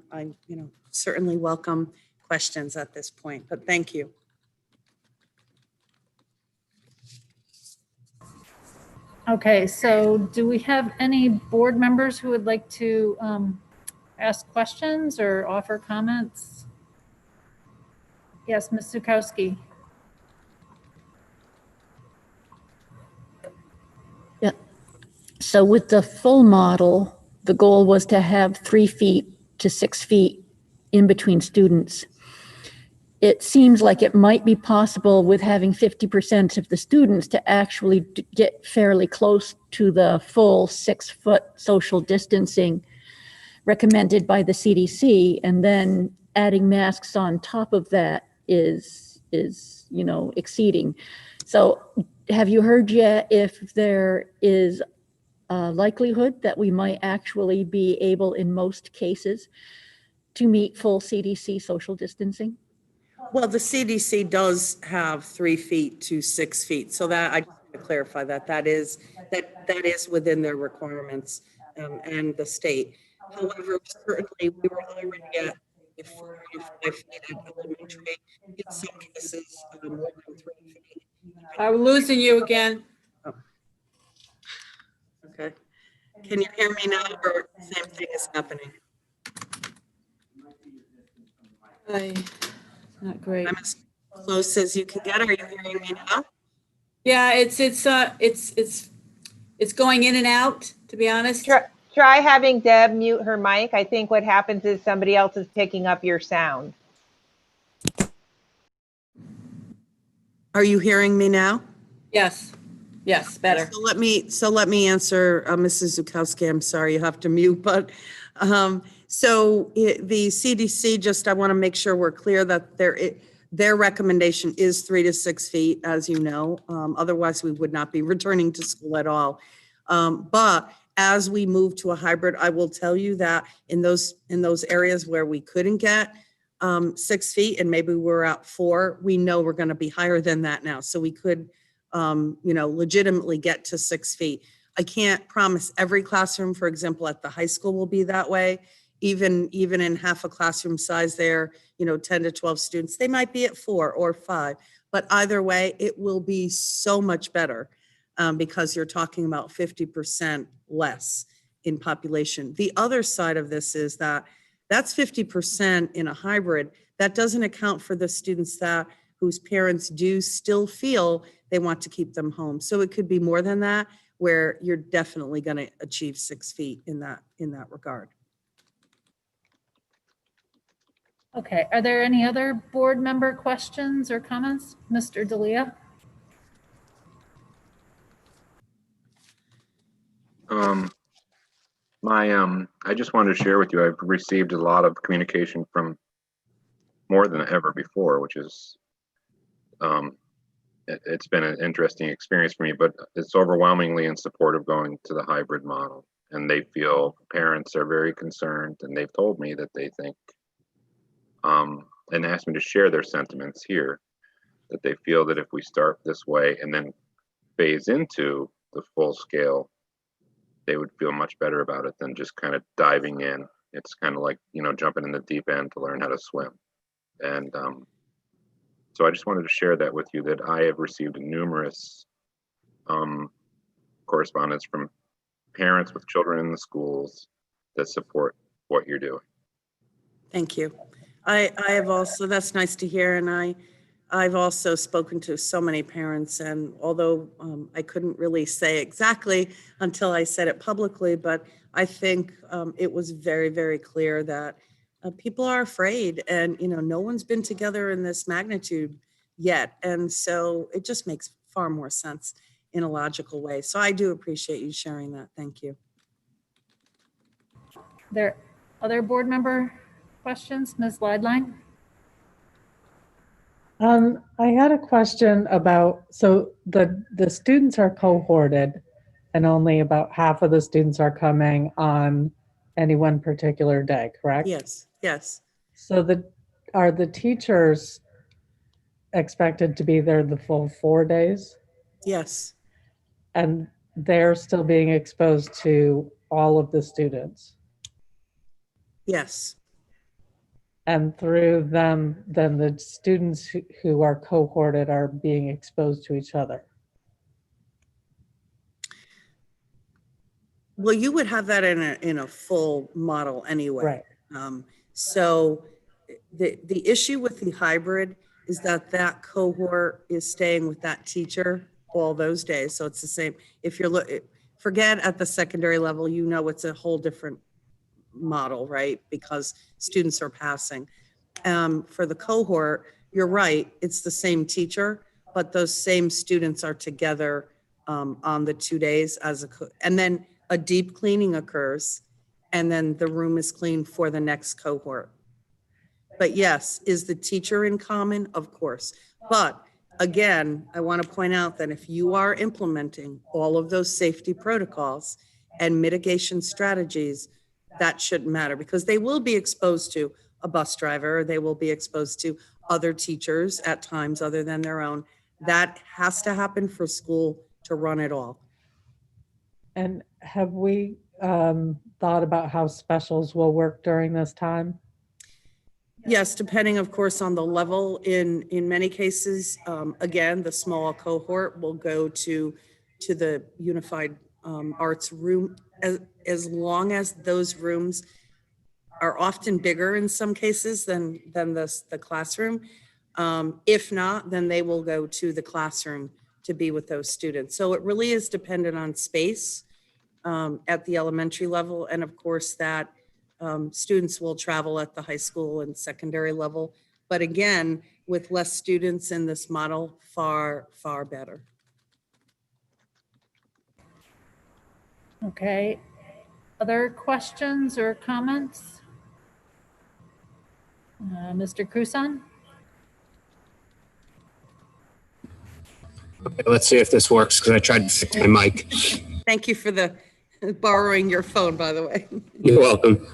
certainly welcome questions at this point, but thank you. Okay, so do we have any board members who would like to ask questions or offer comments? Yes, Ms. Zukowski. Yeah. So with the full model, the goal was to have 3 feet to 6 feet in between students. It seems like it might be possible with having 50% of the students to actually get fairly close to the full 6-foot social distancing recommended by the CDC, and then adding masks on top of that is exceeding. So have you heard yet if there is a likelihood that we might actually be able in most cases to meet full CDC social distancing? Well, the CDC does have 3 feet to 6 feet. So that I just want to clarify that is within their requirements and the state. However, certainly we were already at 4 to 5 feet at elementary, in some cases more than 3 feet. I'm losing you again. Oh. Okay. Can you hear me now, or same thing is happening? Not great. I'm as close as you can get. Are you hearing me now? Yeah, it's going in and out, to be honest. Try having Deb mute her mic. I think what happens is somebody else is picking up your sound. Are you hearing me now? Yes. Yes, better. So let me answer, Mrs. Zukowski. I'm sorry, you have to mute, but the CDC, just I want to make sure we're clear that their recommendation is 3 to 6 feet, as you know. Otherwise, we would not be returning to school at all. But as we move to a hybrid, I will tell you that in those areas where we couldn't get 6 feet and maybe we're at 4, we know we're going to be higher than that now. So we could legitimately get to 6 feet. I can't promise every classroom, for example, at the high school will be that way. Even in half a classroom size there, 10 to 12 students, they might be at 4 or 5. But either way, it will be so much better because you're talking about 50% less in population. The other side of this is that that's 50% in a hybrid. That doesn't account for the students whose parents do still feel they want to keep them home. So it could be more than that, where you're definitely going to achieve 6 feet in that regard. Okay, are there any other board member questions or comments? Mr. D'Elia? I just wanted to share with you, I've received a lot of communication from more than ever before, which is, it's been an interesting experience for me, but it's overwhelmingly in support of going to the hybrid model. And they feel, parents are very concerned, and they've told me that they think, and asked me to share their sentiments here, that they feel that if we start this way and then phase into the full scale, they would feel much better about it than just kind of diving in. It's kind of like, jumping in the deep end to learn how to swim. And so I just wanted to share that with you, that I have received numerous correspondence from parents with children in the schools that support what you're doing. Thank you. I have also, that's nice to hear. And I've also spoken to so many parents, and although I couldn't really say exactly until I said it publicly, but I think it was very, very clear that people are afraid, and no one's been together in this magnitude yet, and so it just makes far more sense in a logical way. So I do appreciate you sharing that. Thank you. There other board member questions? Ms. Lideline? I had a question about, so the students are cohorted and only about half of the students are coming on any one particular day, correct? Yes, yes. So are the teachers expected to be there the full 4 days? Yes. And they're still being exposed to all of the students? Yes. And through them, then the students who are cohorted are being exposed to each other? Well, you would have that in a full model anyway. Right. So the issue with the hybrid is that cohort is staying with that teacher all those days. So it's the same. If you're forget at the secondary level, it's a whole different model, right? Because students are passing. For the cohort, you're right, it's the same teacher, but those same students are together on the 2 days and then a deep cleaning occurs, and then the room is cleaned for the next cohort. But yes, is the teacher in common? Of course. But again, I want to point out that if you are implementing all of those safety protocols and mitigation strategies, that shouldn't matter, because they will be exposed to a bus driver, they will be exposed to other teachers at times other than their own. That has to happen for school to run it all. And have we thought about how specials will work during this time? Yes, depending, of course, on the level. In many cases, again, the small cohort will go to the unified arts room, as long as those rooms are often bigger in some cases than the classroom. If not, then they will go to the classroom to be with those students. So it really is dependent on space at the elementary level. And of course that students will travel at the high school and secondary level. But again, with less students in this model, far, far better. Okay. Other questions or comments? Mr. Cruson? Okay, let's see if this works, because I tried to fix my mic. Thank you for borrowing your phone, by the way. You're welcome.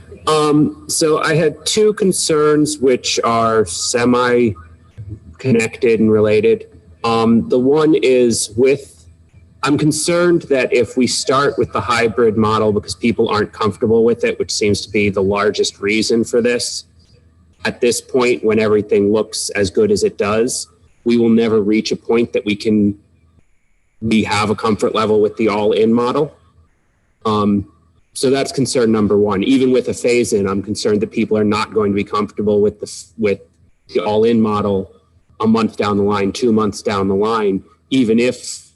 So I had two concerns which are semi-connected and related. The one is I'm concerned that if we start with the hybrid model because people aren't comfortable with it, which seems to be the largest reason for this, at this point when everything looks as good as it does, we will never reach a point that we have a comfort level with the all-in model. So that's concern number one. Even with a phase-in, I'm concerned that people are not going to be comfortable with the all-in model a month down the line, 2 months down the line, even if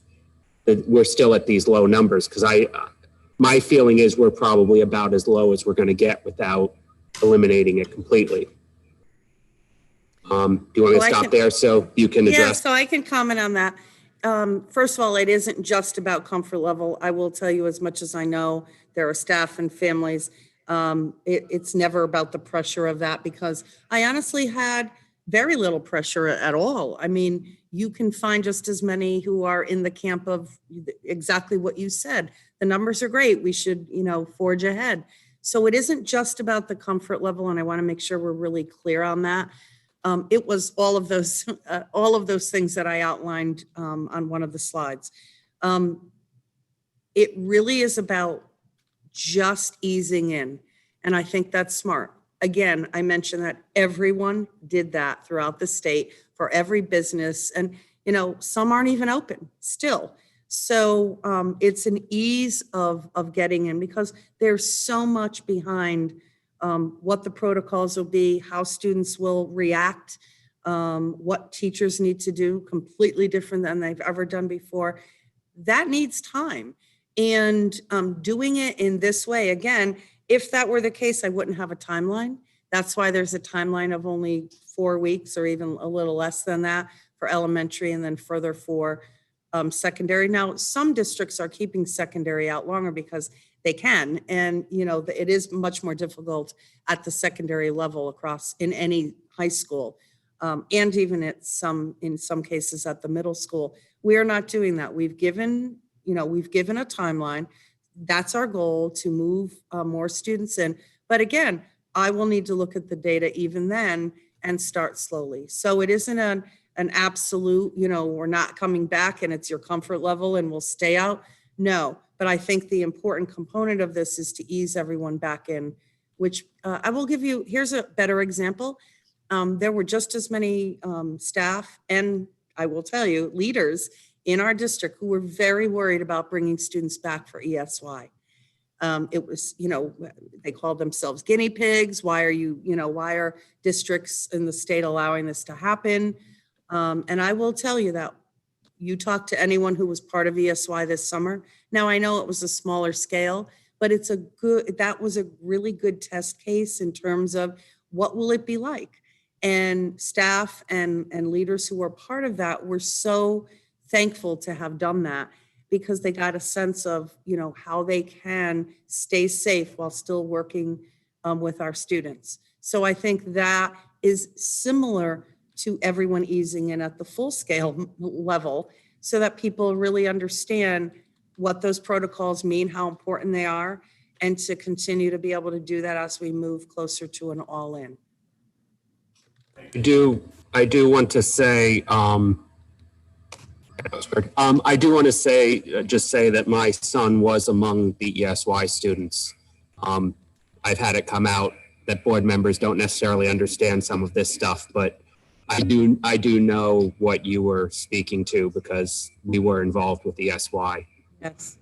we're still at these low numbers. Because my feeling is we're probably about as low as we're going to get without eliminating it completely. Do you want me to stop there so you can address? Yeah, so I can comment on that. First of all, it isn't just about comfort level. I will tell you, as much as I know, there are staff and families. It's never about the pressure of that, because I honestly had very little pressure at all. I mean, you can find just as many who are in the camp of exactly what you said. The numbers are great. We should, forge ahead. So it isn't just about the comfort level, and I want to make sure we're really clear on that. It was all of those things that I outlined on one of the slides. It really is about just easing in, and I think that's smart. Again, I mentioned that everyone did that throughout the state for every business, and some aren't even open still. So it's an ease of getting in, because there's so much behind what the protocols will be, how students will react. what teachers need to do, completely different than they've ever done before. That needs time. And doing it in this way, again, if that were the case, I wouldn't have a timeline. That's why there's a timeline of only 4 weeks or even a little less than that for elementary and then further for secondary. Now, some districts are keeping secondary out longer because they can. And, you know, it is much more difficult at the secondary level across in any high school. And even in some cases at the middle school. We are not doing that. We've given a timeline. That's our goal, to move more students in. But again, I will need to look at the data even then and start slowly. So it isn't an absolute, you know, we're not coming back and it's your comfort level and we'll stay out. No, but I think the important component of this is to ease everyone back in, which I will give you, here's a better example. There were just as many staff and, I will tell you, leaders in our district who were very worried about bringing students back for ESY. It was, you know, they called themselves guinea pigs. Why are districts in the state allowing this to happen? And I will tell you that you talk to anyone who was part of ESY this summer. Now, I know it was a smaller scale, but that was a really good test case in terms of what will it be like? And staff and leaders who were part of that were so thankful to have done that, because they got a sense of, you know, how they can stay safe while still working with our students. So I think that is similar to everyone easing in at the full scale level, so that people really understand what those protocols mean, how important they are, and to continue to be able to do that as we move closer to an all-in. I do want to say, just say that my son was among the ESY students. I've had it come out that board members don't necessarily understand some of this stuff, but I do know what you were speaking to, because we were involved with ESY. Yes.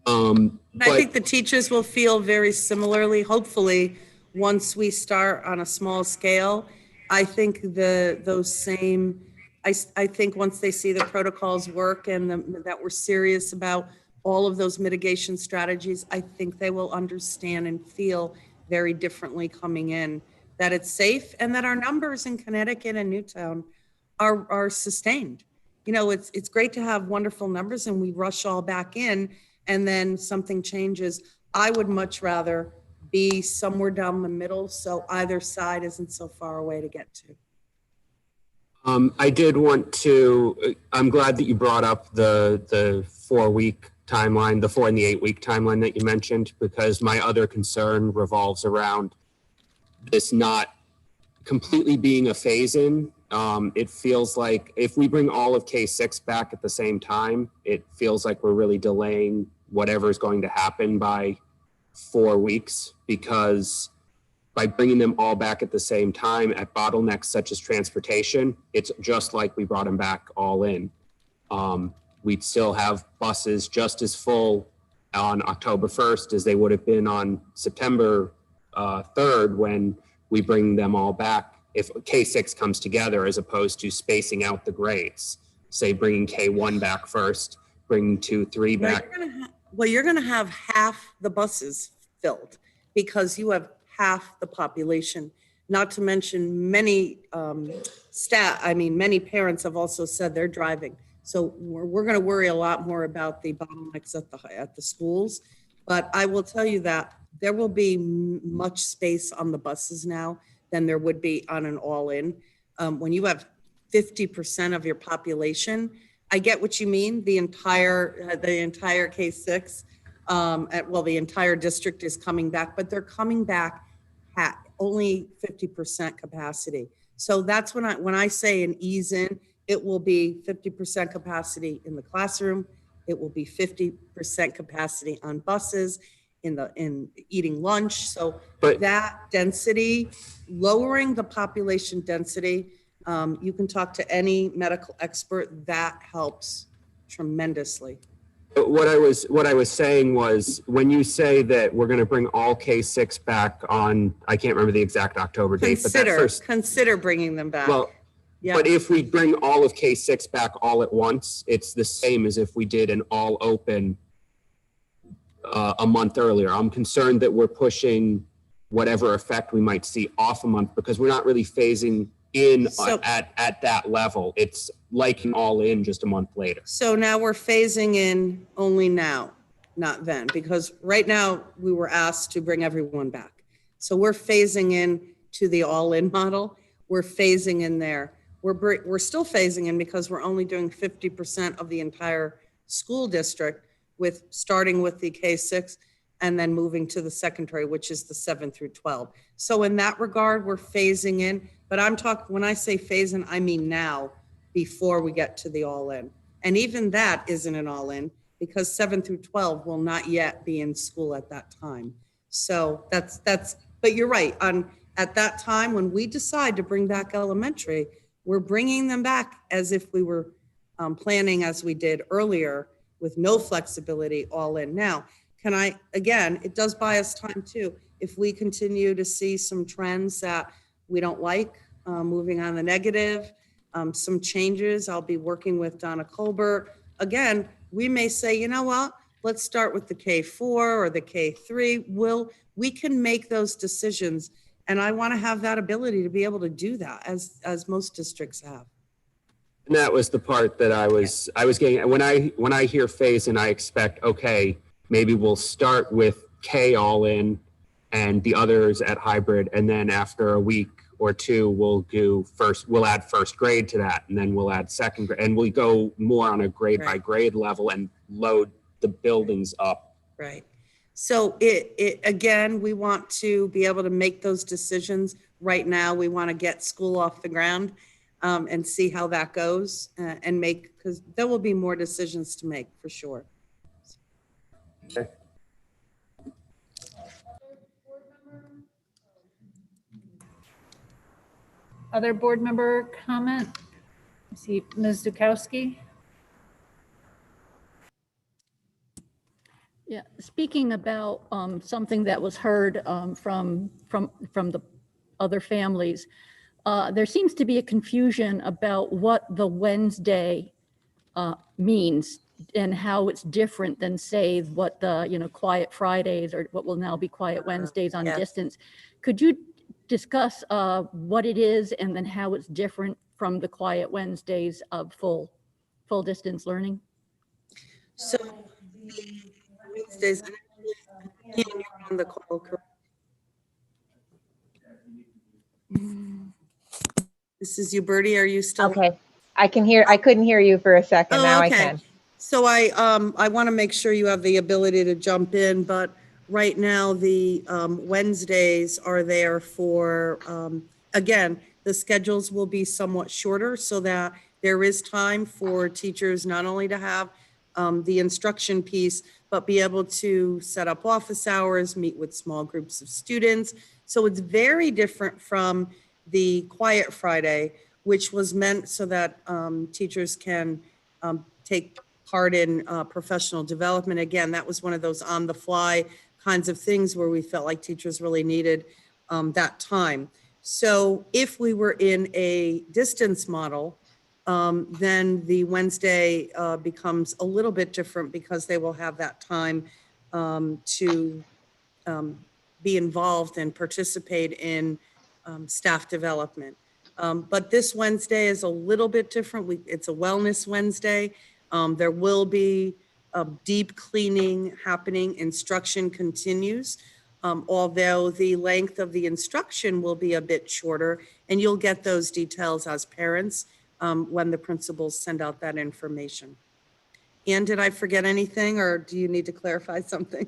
I I think the teachers will feel very similarly, hopefully, once we start on a small scale. I think I think once they see the protocols work and that we're serious about all of those mitigation strategies, I think they will understand and feel very differently coming in, that it's safe and that our numbers in Connecticut and Newtown are sustained. You know, it's great to have wonderful numbers and we rush all back in and then something changes. I would much rather be somewhere down the middle, so either side isn't so far away to get to. I did want to, I'm glad that you brought up the 4-week timeline, the 4 and the 8-week timeline that you mentioned, because my other concern revolves around this not completely being a phase-in. It feels like if we bring all of K-6 back at the same time, it feels like we're really delaying whatever is going to happen by 4 weeks, because by bringing them all back at the same time at bottlenecks such as transportation, it's just like we brought them back all in. We'd still have buses just as full on October 1st as they would have been on September 3rd when we bring them all back, if K-6 comes together, as opposed to spacing out the grades. Say bringing K-1 back first, bringing 2, 3 back. You're going to have half the buses filled because you have half the population. Not to mention many many parents have also said they're driving. So we're going to worry a lot more about the bottlenecks at the schools. But I will tell you that there will be much space on the buses now than there would be on an all-in. When you have 50% of your population, I get what you mean. The entire K-6, the entire district is coming back, but they're coming back at only 50% capacity. So that's when I say an ease in, it will be 50% capacity in the classroom. It will be 50% capacity on buses, in eating lunch. So that density, lowering the population density, you can talk to any medical expert, that helps tremendously. What I was saying was, when you say that we're going to bring all K-6 back on, I can't remember the exact October date, Consider bringing them back. Well, Yeah. But if we bring all of K6 back all at once, it's the same as if we did an all open a month earlier. I'm concerned that we're pushing whatever effect we might see off a month because we're not really phasing in So- at that level. It's like an all in just a month later. So now we're phasing in only now, not then, because right now we were asked to bring everyone back. So we're phasing in to the all-in model. We're phasing in there. We're still phasing in because we're only doing 50% of the entire school district with starting with the K6 and then moving to the secondary, which is the 7 through 12. So in that regard, we're phasing in, but I'm talking, when I say phase in, I mean now, before we get to the all-in. And even that isn't an all-in because 7 through 12 will not yet be in school at that time. So that's, but you're right. At that time, when we decide to bring back elementary, we're bringing them back as if we were planning as we did earlier with no flexibility all in. Now, again, it does buy us time too. If we continue to see some trends that we don't like, moving on the negative, some changes, I'll be working with Donna Colbert. Again, we may say, you know what, let's start with the K4 or the K3. We can make those decisions. And I want to have that ability to be able to do that as most districts have. And that was the part that I was getting. When I hear phase and I expect, okay, maybe we'll start with K all in and the others at hybrid. And then after a week or two, we'll add first grade to that. And then we'll add second grade and we go more on a grade by grade level and load the buildings up. Right. So again, we want to be able to make those decisions right now. We want to get school off the ground and see how that goes and because there will be more decisions to make for sure. Okay. Other board member comment? I see Ms. Dukowski. Yeah, speaking about something that was heard from the other families, there seems to be a confusion about what the Wednesday means and how it's different than say what the Quiet Fridays or what will now be Quiet Wednesdays on distance. Could you discuss what it is and then how it's different from the Quiet Wednesdays of full distance learning? So Wednesdays, you're on the call, correct? This is you, Bertie. Are you still? Okay. I couldn't hear you for a second. Now I can. So I want to make sure you have the ability to jump in, but right now the Wednesdays are there for, again, the schedules will be somewhat shorter so that there is time for teachers not only to have the instruction piece, but be able to set up office hours, meet with small groups of students. So it's very different from the Quiet Friday, which was meant so that teachers can take part in professional development. Again, that was one of those on the fly kinds of things where we felt like teachers really needed that time. So if we were in a distance model, then the Wednesday becomes a little bit different because they will have that time to be involved and participate in staff development. But this Wednesday is a little bit different. It's a Wellness Wednesday. There will be a deep cleaning happening. Instruction continues, although the length of the instruction will be a bit shorter, and you'll get those details as parents when the principals send out that information. Ann, did I forget anything, or do you need to clarify something?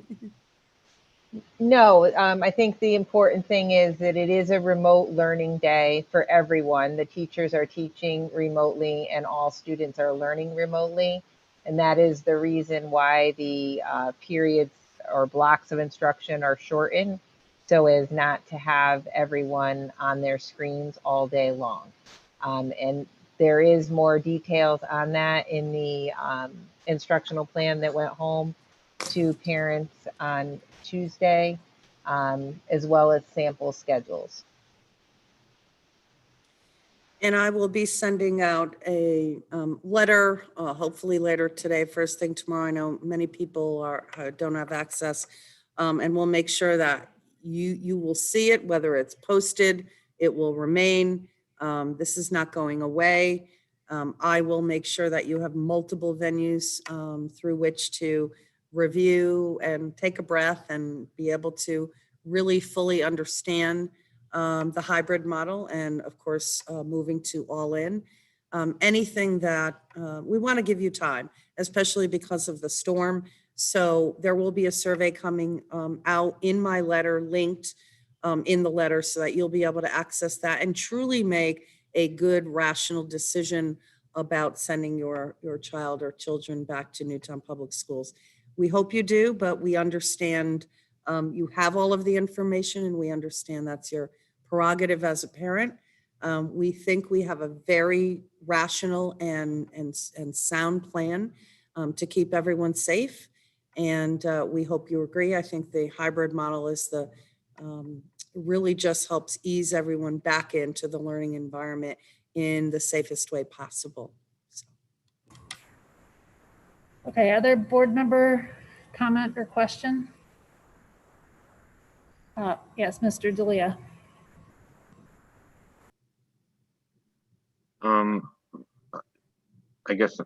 No, I think the important thing is that it is a remote learning day for everyone. The teachers are teaching remotely and all students are learning remotely. And that is the reason why the periods or blocks of instruction are shortened, so as not to have everyone on their screens all day long. And there is more details on that in the instructional plan that went home to parents on Tuesday, as well as sample schedules. And I will be sending out a letter, hopefully later today, first thing tomorrow. I know many people don't have access. And we'll make sure that you will see it, whether it's posted, it will remain. This is not going away. I will make sure that you have multiple venues through which to review and take a breath and be able to really fully understand the hybrid model, and of course, moving to all in. Anything that we want to give you time, especially because of the storm. So there will be a survey coming out in my letter, linked in the letter, so that you'll be able to access that and truly make a good, rational decision about sending your child or children back to Newtown Public Schools. We hope you do, but we understand you have all of the information, and we understand that's your prerogative as a parent. We think we have a very rational and sound plan to keep everyone safe. And we hope you agree. I think the hybrid model is really just helps ease everyone back into the learning environment in the safest way possible. So. Okay, other board member comment or question? Yes, Mr. D'Elia. I guess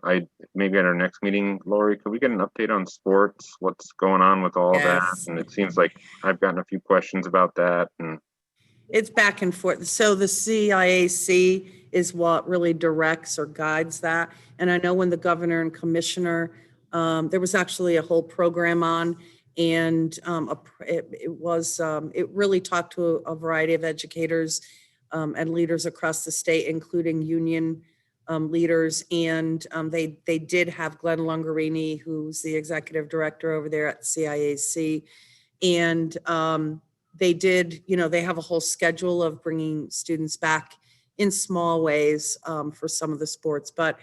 maybe at our next meeting, Lori, could we get an update on sports? What's going on with all that? And it seems like I've gotten a few questions about that. And it's back and forth. So the CIAC is what really directs or guides that. And I know when the governor and commissioner, there was actually a whole program on, and it really talked to a variety of educators and leaders across the state, including union leaders. And they did have Glenn Lungarini, who's the executive director over there at CIAC. And they did, they have a whole schedule of bringing students back in small ways for some of the sports. But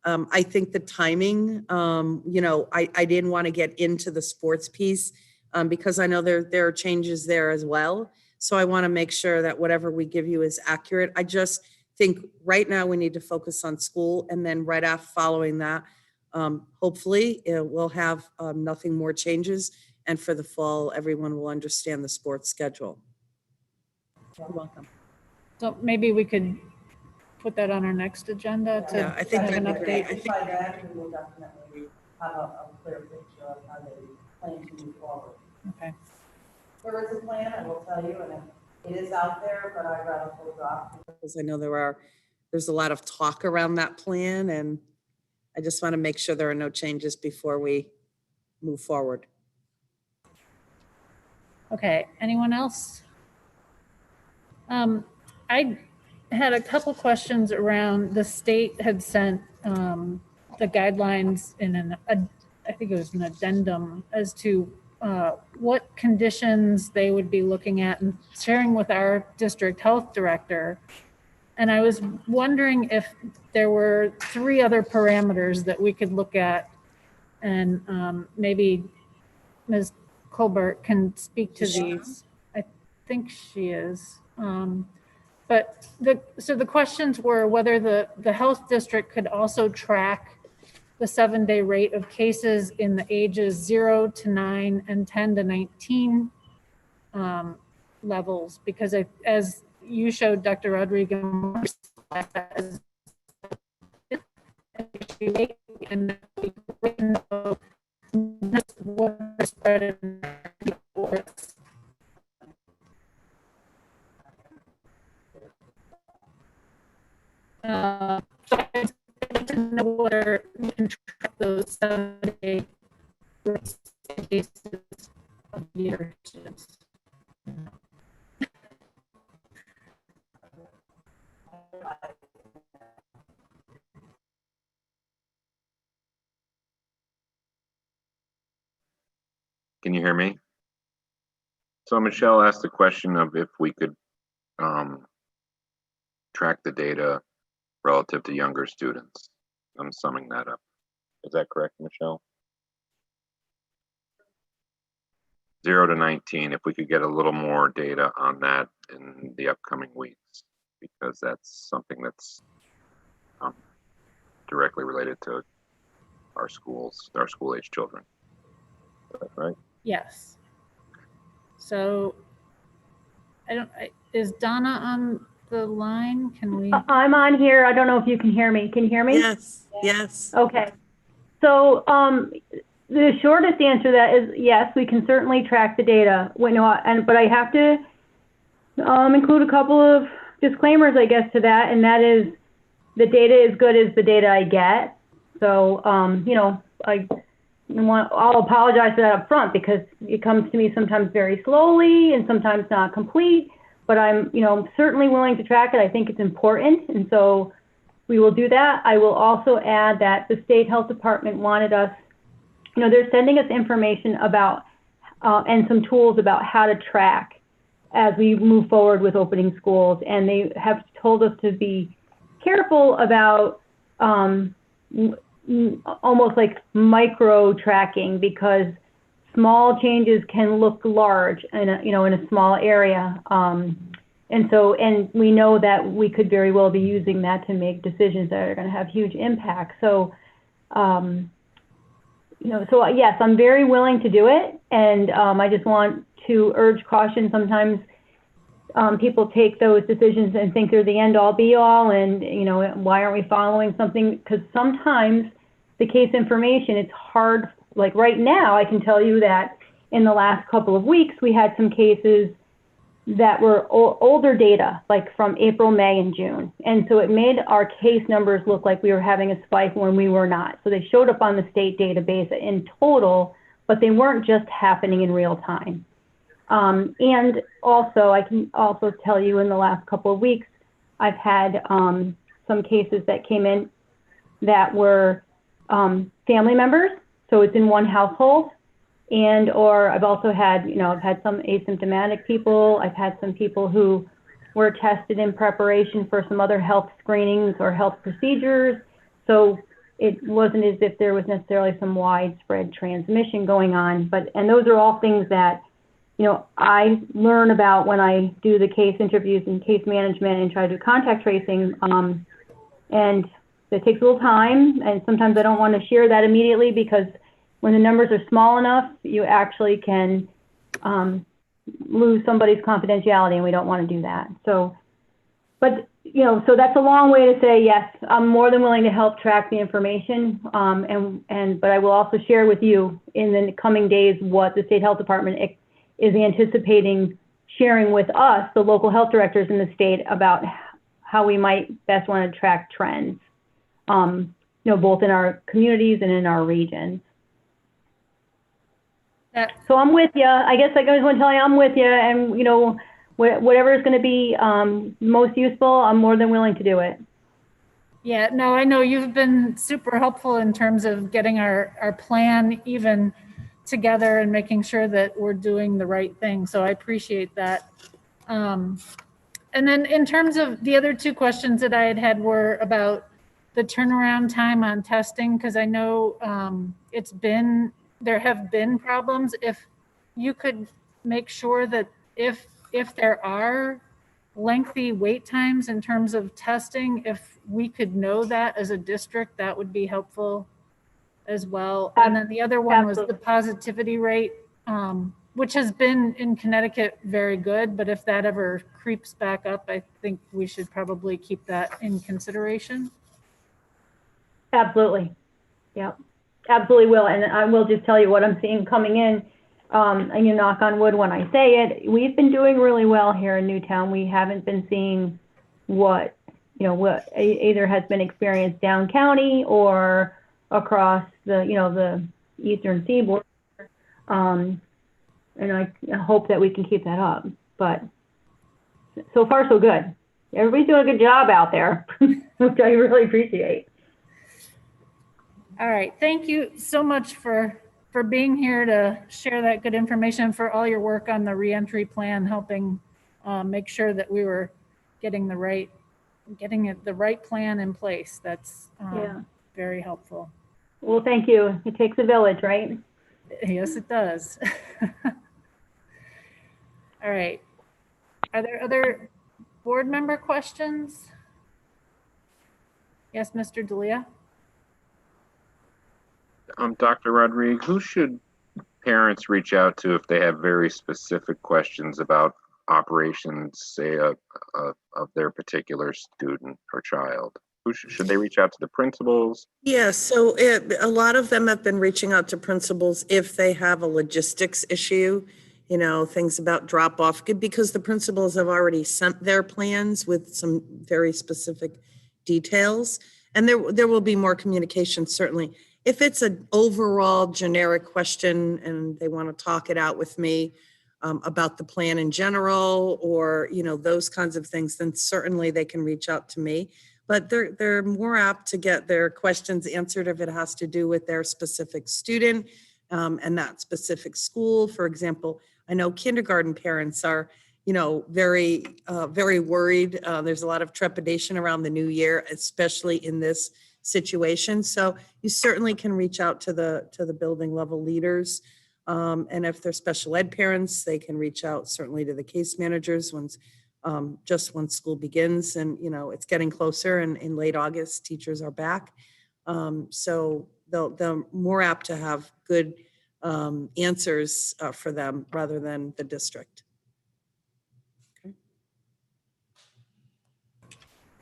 I think the timing, I didn't want to get into the sports piece because I know there are changes there as well. So I want to make sure that whatever we give you is accurate. I just think right now we need to focus on school, and then right after following that, hopefully we'll have nothing more changes. And for the fall, everyone will understand the sports schedule. You're welcome. So maybe we could put that on our next agenda to Yeah, I think have an that'd be great. update. By then, we will definitely have a clear picture of how they plan to move forward. Okay. There is a plan, I will tell you, and it is out there, but I'd rather hold off. Because I know there's a lot of talk around that plan, and I just want to make sure there are no changes before we move forward. Okay, anyone else? I had a couple questions around, the state had sent the guidelines in I think it was an addendum as to what conditions they would be looking at and sharing with our district health director. And I was wondering if there were 3 other parameters that we could look at, and maybe Ms. Colbert can speak to these. I think she is. But so the questions were whether the health district could also track the 7-day rate of cases in the ages 0 to 9 and 10 to 19 levels, because as you showed, Dr. Rodriguez, and what spread in reports. So I to know whether you can track those 7-day cases of your students. can you hear me? So Michelle asked the question of if we could track the data relative to younger students. I'm summing that up. Is that correct, Michelle? 0 to 19, if we could get a little more data on that in the upcoming weeks. because that's something that's directly related to our schools, our school age children. Right? Yes. So is Donna on the line? Can we? I'm on here. I don't know if you can hear me. Can you hear me? Yes, yes. Okay. So the shortest answer to that is yes, we can certainly track the data. But I have to include a couple of disclaimers, I guess, to that, and that is the data is good as the data I get. So, I'll apologize for that up front because it comes to me sometimes very slowly and sometimes not complete, but I'm, certainly willing to track it. I think it's important. And so we will do that. I will also add that the state health department wanted us, they're sending us information about, and some tools about how to track as we move forward with opening schools. And they have told us to be careful about, almost like micro tracking, because small changes can look large in a small area. And we know that we could very well be using that to make decisions that are going to have huge impact. So, so yes, I'm very willing to do it. And I just want to urge caution. Sometimes people take those decisions and think they're the end all be all. And, why aren't we following something? Because sometimes the case information, it's hard. Like right now, I can tell you that in the last couple of weeks, we had some cases that were older data, like from April, May, and June. And so it made our case numbers look like we were having a spike when we were not. So they showed up on the state database in total, but they weren't just happening in real time. And also, I can also tell you in the last couple of weeks, I've had some cases that came in that were family members. So it's in one household. Or I've also had, I've had some asymptomatic people. I've had some people who were tested in preparation for some other health screenings or health procedures. So it wasn't as if there was necessarily some widespread transmission going on. And those are all things that, I learn about when I do the case interviews and case management and try to do contact tracing. And it takes a little time. And sometimes I don't want to share that immediately, because when the numbers are small enough, you actually can lose somebody's confidentiality, and we don't want to do that. So, but, so that's a long way to say, yes, I'm more than willing to help track the information. But I will also share with you in the coming days what the state health department is anticipating sharing with us, the local health directors in the state, about how we might best want to track trends, both in our communities and in our regions. So I'm with you. I guess I just want to tell you I'm with you, and whatever is going to be most useful, I'm more than willing to do it. Yeah, no, I know you've been super helpful in terms of getting our plan even together and making sure that we're doing the right thing. So I appreciate that. And then in terms of the other two questions that I had were about the turnaround time on testing, because I know there have been problems. If you could make sure that if there are lengthy wait times in terms of testing, if we could know that as a district, that would be helpful as well. And then the other one was the positivity rate, which has been in Connecticut very good, but if that ever creeps back up, I think we should probably keep that in consideration. Absolutely. Yeah. Absolutely will. And I will just tell you what I'm seeing coming in, and you knock on wood when I say it. We've been doing really well here in Newtown. We haven't been seeing what either has been experienced down county or across the eastern seaboard. And I hope that we can keep that up. But so far, so good. Everybody's doing a good job out there, which I really appreciate. All right. Thank you so much for being here to share that good information, for all your work on the reentry plan, helping make sure that we were getting the right plan in place. That's very helpful. Well, thank you. It takes a village, right? Yes, it does. All right. Are there other Board member questions? Yes, Mr. Dalia? Dr. Rodriguez, who should parents reach out to if they have very specific questions about operations, say, of their particular student or child? Should they reach out to the principals? Yeah, so a lot of them have been reaching out to principals if they have a logistics issue, things about drop off, because the principals have already sent their plans with some very specific details. And there will be more communication, certainly. If it's an overall generic question and they want to talk it out with me about the plan in general, or, those kinds of things, then certainly they can reach out to me. But they're more apt to get their questions answered if it has to do with their specific student and that specific school. For example, I know kindergarten parents are, very, very worried. There's a lot of trepidation around the new year, especially in this situation. So you certainly can reach out to the building level leaders. And if they're special ed parents, they can reach out certainly to the case managers just once school begins, and it's getting closer, and in late August teachers are back, so they're more apt to have good answers for them rather than the district.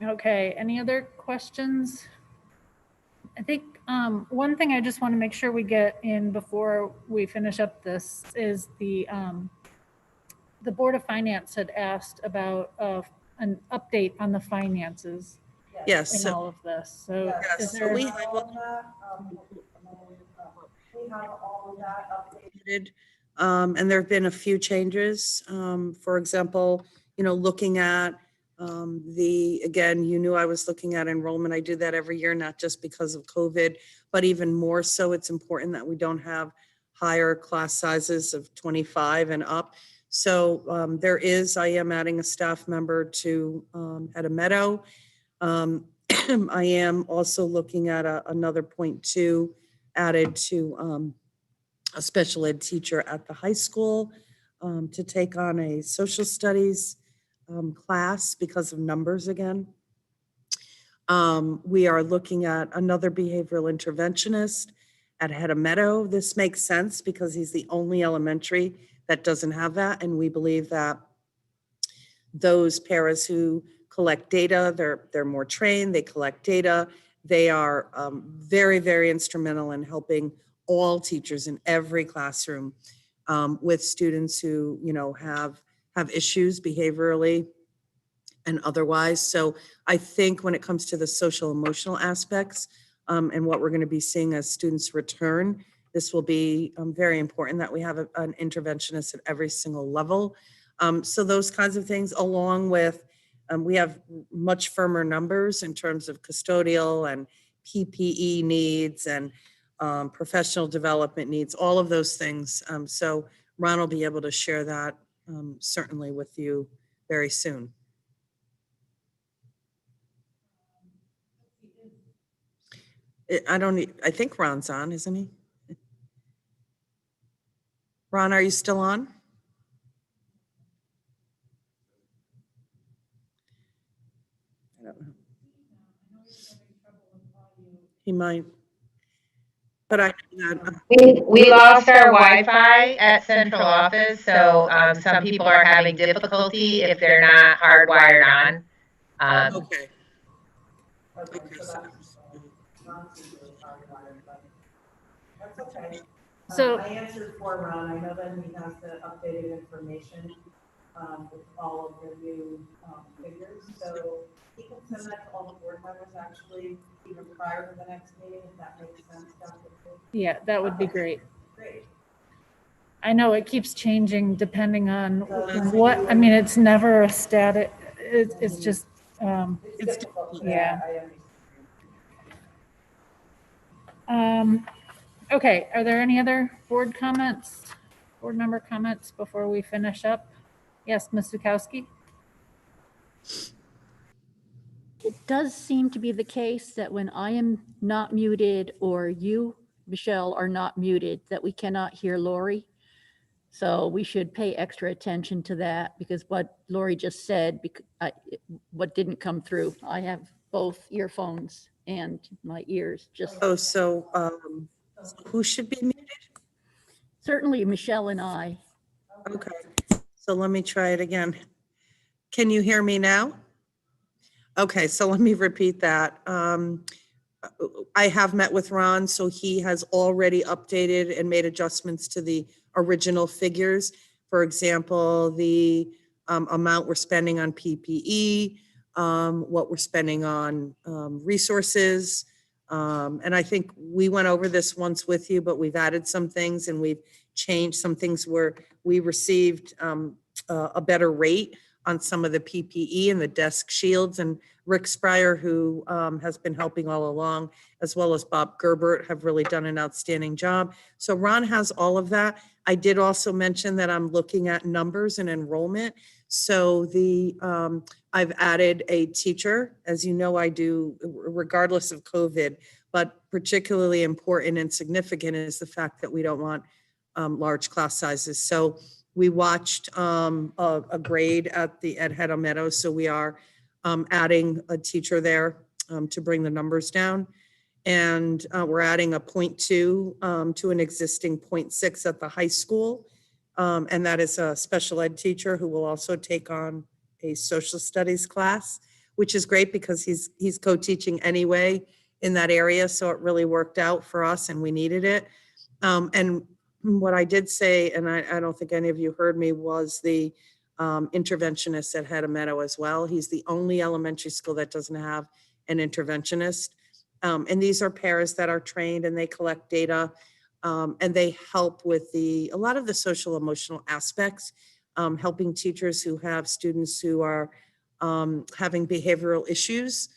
Okay, any other questions? I think one thing I just want to make sure we get in before we finish up this is the Board of Finance had asked about an update on the finances Yes. in all of this. So Yes, is so there, We have all of that updated. And there have been a few changes. For example, looking at again, you knew I was looking at enrollment. I do that every year, not just because of COVID, but even more so, it's important that we don't have higher class sizes of 25 and up. So I am adding a staff member to at a Meadow. I am also looking at another 0.2 added to a special ed teacher at the high school to take on a social studies class because of numbers again. We are looking at another behavioral interventionist at Hedda Meadow. This makes sense because he's the only elementary that doesn't have that. And we believe that those paras who collect data, they're more trained, they collect data. They are very, very instrumental in helping all teachers in every classroom with students who, have issues behaviorally and otherwise. So I think when it comes to the social emotional aspects and what we're going to be seeing as students return, this will be very important that we have an interventionist at every single level. So those kinds of things, along with we have much firmer numbers in terms of custodial and PPE needs and professional development needs, all of those things. So Ron will be able to share that certainly with you very soon. I think Ron's on, isn't he? Ron, are you still on? I don't know. He might. But I We lost our Wi-Fi at central office, so some people are having difficulty if they're not hardwired on. okay. Okay, so that's okay. So- I answered for Ron. I know that he has the updated information with all of the new figures. So he can send that to all the board members actually even prior to the next meeting, if that makes sense, Dr. Fu. yeah, that would be great. Great. I know it keeps changing depending on what, I mean, it's never a static, it's just, It's difficult. yeah. I understand. Okay, are there any other board member comments before we finish up? Yes, Ms. Zukowski? It does seem to be the case that when I am not muted or you, Michelle, are not muted, that we cannot hear Lori. So we should pay extra attention to that because what Lori just said, what didn't come through. I have both earphones and my ears just, So who should be muted? certainly Michelle and I. Okay, so let me try it again. Can you hear me now? Okay, so let me repeat that. I have met with Ron, so he has already updated and made adjustments to the original figures. For example, the amount we're spending on PPE, what we're spending on resources. And I think we went over this once with you, but we've added some things and we've changed some things where we received a better rate on some of the PPE and the desk shields. And Rick Spryer, who has been helping all along, as well as Bob Gerbert, have really done an outstanding job. So Ron has all of that. I did also mention that I'm looking at numbers and enrollment. So I've added a teacher, as you know I do, regardless of COVID, but particularly important and significant is the fact that we don't want large class sizes. So we watched a grade at Hedda Meadows, so we are adding a teacher there to bring the numbers down. And we're adding a 0.2 to an existing 0.6 at the high school. And that is a special ed teacher who will also take on a social studies class, which is great because he's co-teaching anyway in that area. So it really worked out for us and we needed it. And what I did say, and I don't think any of you heard me, was the interventionist at Hedda Meadow as well. He's the only elementary school that doesn't have an interventionist. And these are paras that are trained and they collect data and they help with a lot of the social emotional aspects, helping teachers who have students who are having behavioral issues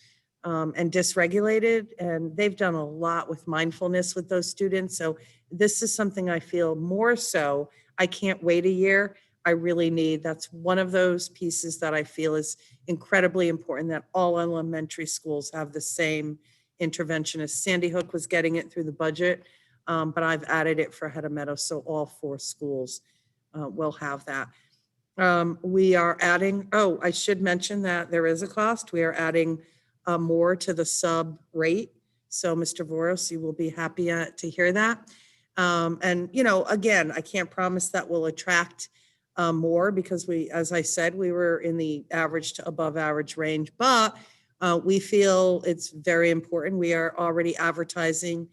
and dysregulated. And they've done a lot with mindfulness with those students. So this is something I feel more so, I can't wait a year. I really need, that's one of those pieces that I feel is incredibly important, that all elementary schools have the same interventionist. Sandy Hook was getting it through the budget, but I've added it for Hedda Meadows, so all 4 schools will have that. We are adding, I should mention that there is a cost. We are adding more to the sub rate. So Mr. Voros, you will be happy to hear that. And, again, I can't promise that will attract more because as I said, we were in the average to above average range, but we feel it's very important. We are already advertising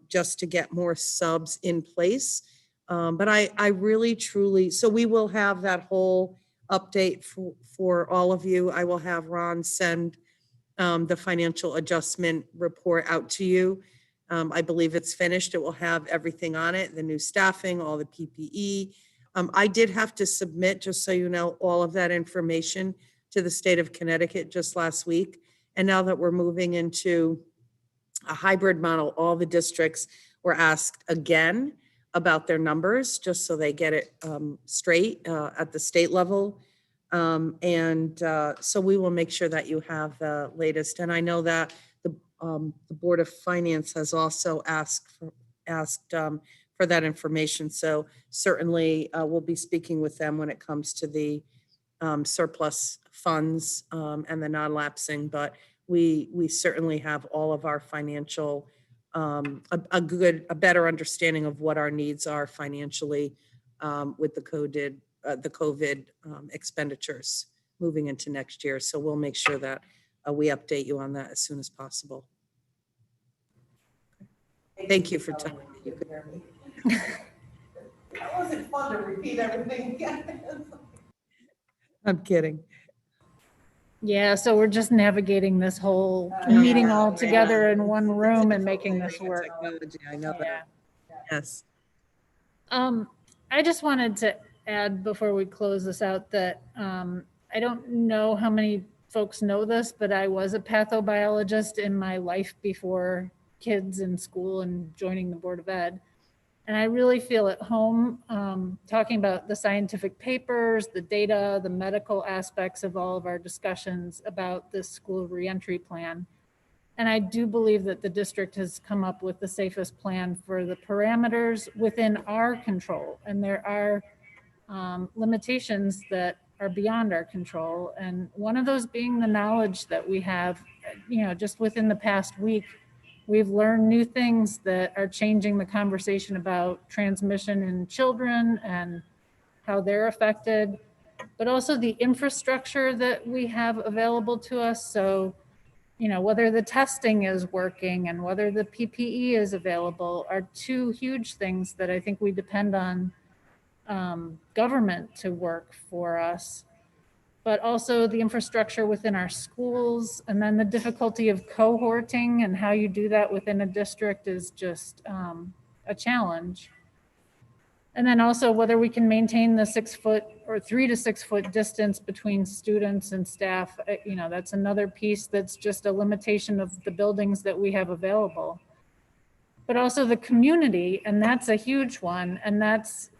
just to get more subs in place. But I really, truly, so we will have that whole update for all of you. I will have Ron send the financial adjustment report out to you. I believe it's finished. It will have everything on it, the new staffing, all the PPE. I did have to submit, just so you know, all of that information to the state of Connecticut just last week. And now that we're moving into a hybrid model, all the districts were asked again about their numbers, just so they get it straight at the state level. So we will make sure that you have the latest. And I know that the Board of Finance has also asked for that information. So certainly we'll be speaking with them when it comes to the surplus funds and the non-lapsing, but we certainly have all of our financial, a better understanding of what our needs are financially with the COVID expenditures moving into next year. So we'll make sure that we update you on that as soon as possible. Thank you for telling me you could hear me. That wasn't fun to repeat everything again. I'm kidding. Yeah, so we're just navigating this whole meeting all together in one room and making this work. Technology, I know that. Yes. I just wanted to add before we close this out that I don't know how many folks know this, but I was a pathobiologist in my life before kids in school and joining the Board of Ed. And I really feel at home talking about the scientific papers, the data, the medical aspects of all of our discussions about this school reentry plan. And I do believe that the district has come up with the safest plan for the parameters within our control. And there are limitations that are beyond our control. And one of those being the knowledge that we have, just within the past week, we've learned new things that are changing the conversation about transmission in children and how they're affected, but also the infrastructure that we have available to us. So, whether the testing is working and whether the PPE is available are two huge things that I think we depend on government to work for us, but also the infrastructure within our schools. And then the difficulty of cohorting and how you do that within a district is just a challenge. And then also whether we can maintain the 6 foot or 3 to 6 foot distance between students and staff, that's another piece that's just a limitation of the buildings that we have available. But also the community, and that's a huge one. And that's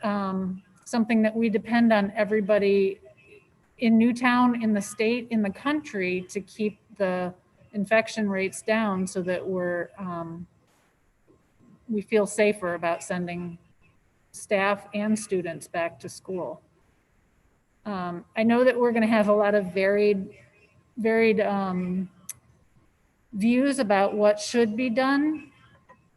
something that we depend on everybody in Newtown, in the state, in the country to keep the infection rates down so that we feel safer about sending staff and students back to school. I know that we're going to have a lot of varied views about what should be done.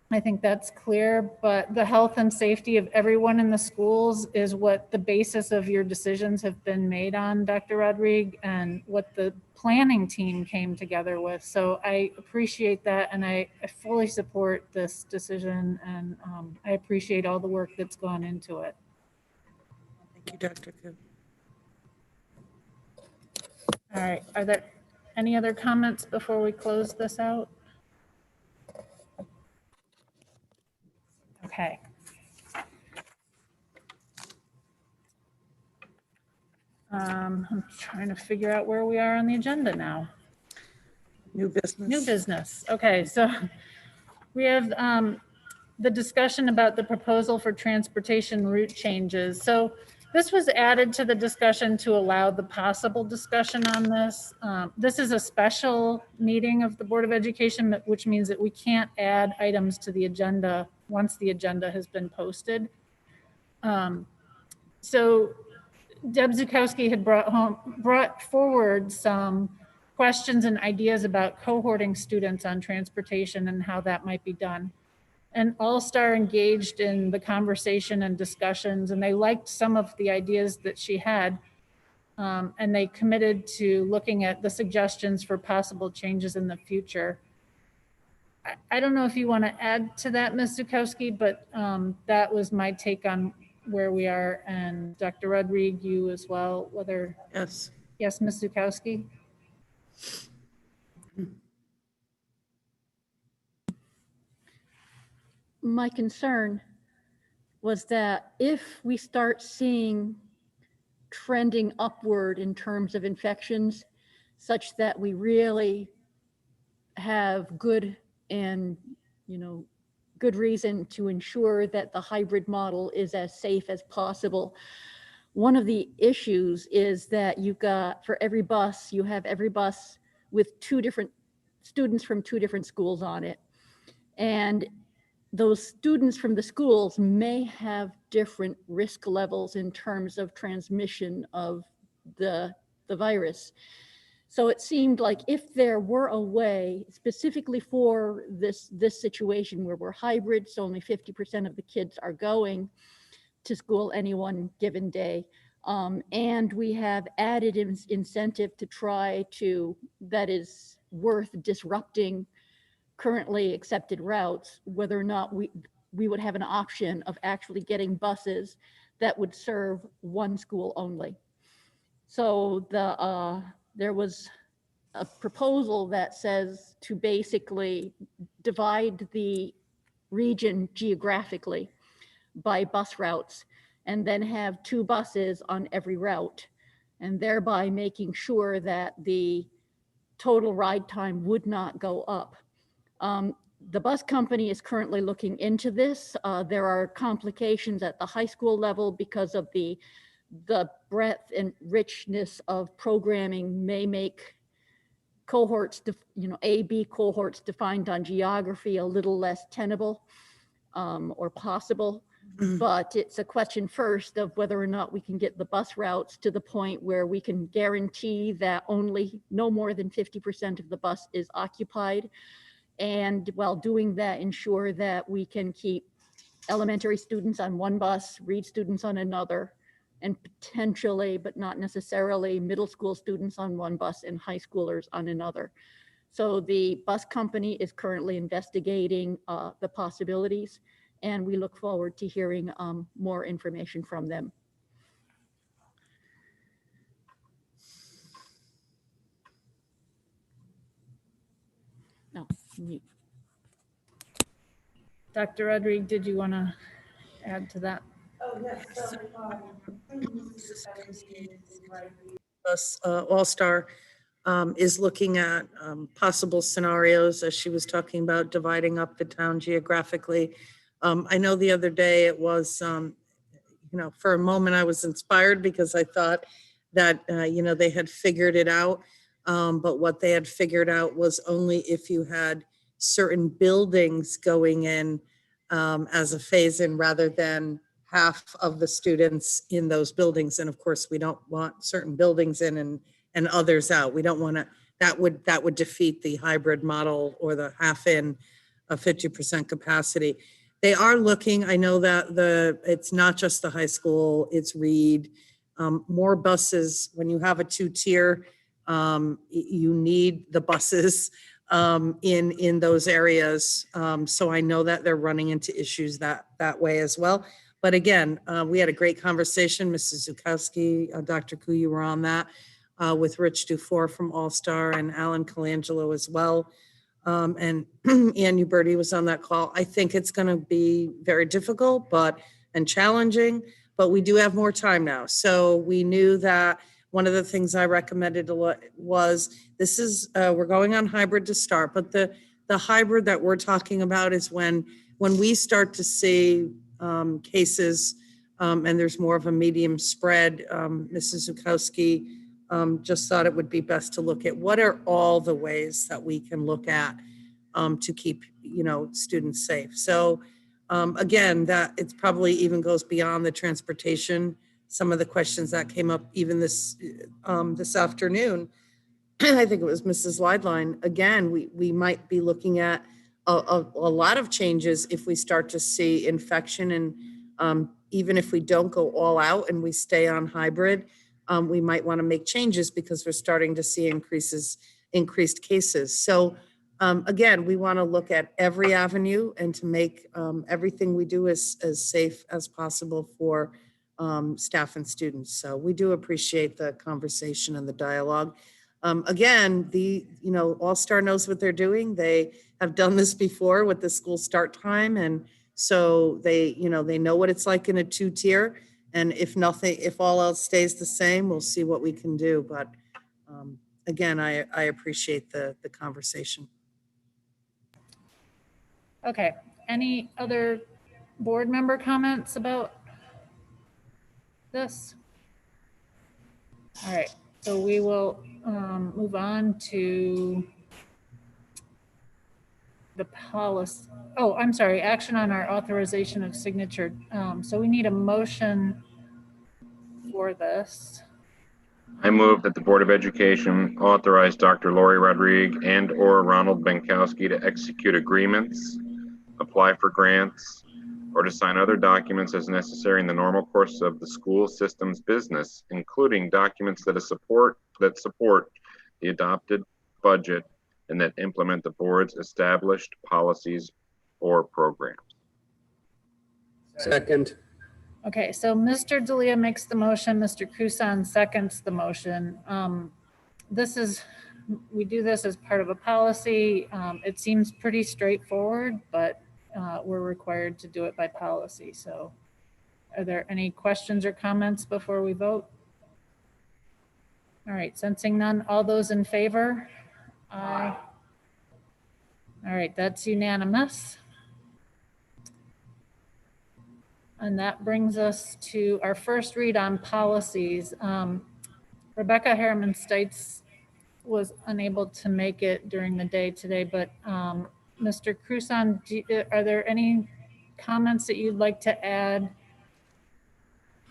I think that's clear, but the health and safety of everyone in the schools is what the basis of your decisions have been made on, Dr. Rodrigue, and what the planning team came together with. So I appreciate that, and I fully support this decision, and I appreciate all the work that's gone into it. Thank you, Dr. Koo. All right, are there any other comments before we close this out? Okay. I'm trying to figure out where we are on the agenda now. New business. New business. Okay, so we have the discussion about the proposal for transportation route changes. So this was added to the discussion to allow the possible discussion on this. This is a special meeting of the Board of Education, which means that we can't add items to the agenda once the agenda has been posted. So Deb Zukowski had brought forward some questions and ideas about cohorting students on transportation and how that might be done. And All-Star engaged in the conversation and discussions, and they liked some of the ideas that she had. And they committed to looking at the suggestions for possible changes in the future. I don't know if you want to add to that, Ms. Zukowski, but that was my take on where we are, and Dr. Rodrigue, you as well, whether. Yes. Yes, Ms. Zukowski? My concern was that if we start seeing trending upward in terms of infections, such that we really have good reason to ensure that the hybrid model is as safe as possible. One of the issues is that you've got, for every bus, you have every bus with 2 different students from 2 different schools on it. And those students from the schools may have different risk levels in terms of transmission of the virus. So it seemed like if there were a way specifically for this situation where we're hybrid, so only 50% of the kids are going to school any one given day, and we have added incentive to try to, that is worth disrupting currently accepted routes, whether or not we would have an option of actually getting buses that would serve one school only. So there was a proposal that says to basically divide the region geographically by bus routes and then have 2 buses on every route, and thereby making sure that the total ride time would not go up. The bus company is currently looking into this. There are complications at the high school level because of the breadth and richness of programming may make cohorts, A, B cohorts defined on geography a little less tenable or possible. But it's a question first of whether or not we can get the bus routes to the point where we can guarantee that only no more than 50% of the bus is occupied. And while doing that, ensure that we can keep elementary students on one bus, read students on another, and potentially, but not necessarily, middle school students on one bus and high schoolers on another. So the bus company is currently investigating the possibilities, and we look forward to hearing more information from them. No, mute. Dr. Rodriguez, did you want to add to that? Oh, yes, so, Us, All-Star is looking at possible scenarios, as she was talking about dividing up the town geographically. I know the other day it was, for a moment I was inspired because I thought that, they had figured it out. But what they had figured out was only if you had certain buildings going in as a phase-in rather than half of the students in those buildings. And of course, we don't want certain buildings in and others out. We don't want to, that would defeat the hybrid model or the half-in of 50% capacity. They are looking, I know that it's not just the high school, it's Reed. More buses, when you have a two-tier, you need the buses in those areas. So I know that they're running into issues that way as well. But again, we had a great conversation, Mrs. Zukowski, Dr. Koo, you were on that, with Rich Dufour from All-Star and Alan Colangelo as well. And Ann Uberti was on that call. I think it's going to be very difficult and challenging, but we do have more time now. So we knew that one of the things I recommended was we're going on hybrid to start, but the hybrid that we're talking about is when we start to see cases and there's more of a medium spread. Mrs. Zukowski just thought it would be best to look at what are all the ways that we can look at to keep, students safe. So again, that it probably even goes beyond the transportation. Some of the questions that came up even this afternoon, I think it was Mrs. Lideline. Again, we might be looking at a lot of changes if we start to see infection, and even if we don't go all out and we stay on hybrid, we might want to make changes because we're starting to see increased cases. So again, we want to look at every avenue and to make everything we do as safe as possible for staff and students. So we do appreciate the conversation and the dialogue. Again, All-Star knows what they're doing. They have done this before with the school start time. And so they know what it's like in a two-tier. And if all else stays the same, we'll see what we can do. But again, I appreciate the conversation. Okay, any other board member comments about this? All right, so we will move on to the policy. Oh, I'm sorry, action on our authorization of signature. So we need a motion for this. I move that the Board of Education authorize Dr. Lori Rodriguez and/or Ronald Benkowski to execute agreements, apply for grants, or to sign other documents as necessary in the normal course of the school system's business, including documents that support the adopted budget and that implement the board's established policies or programs. Second. Okay, so Mr. D'Elia makes the motion, Mr. Kusan seconds the motion. We do this as part of a policy. It seems pretty straightforward, but we're required to do it by policy. So are there any questions or comments before we vote? All right, sensing none, all those in favor? Aye. All right, that's unanimous. And that brings us to our first read on policies. Rebecca Harriman Stites was unable to make it during the day today, but Mr. Cruson, are there any comments that you'd like to add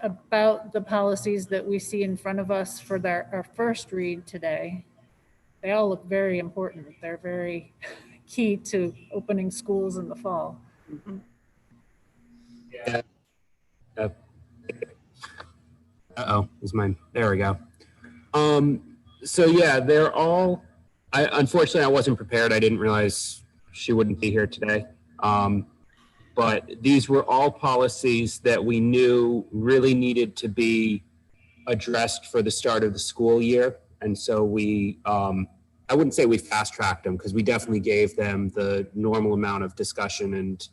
about the policies that we see in front of us for our first read today? They all look very important. They're very key to opening schools in the fall. Yeah. Uh-oh, is mine. There we go. So yeah, they're all, unfortunately I wasn't prepared. I didn't realize she wouldn't be here today. But these were all policies that we knew really needed to be addressed for the start of the school year. And so we, I wouldn't say we fast tracked them, because we definitely gave them the normal amount of discussion and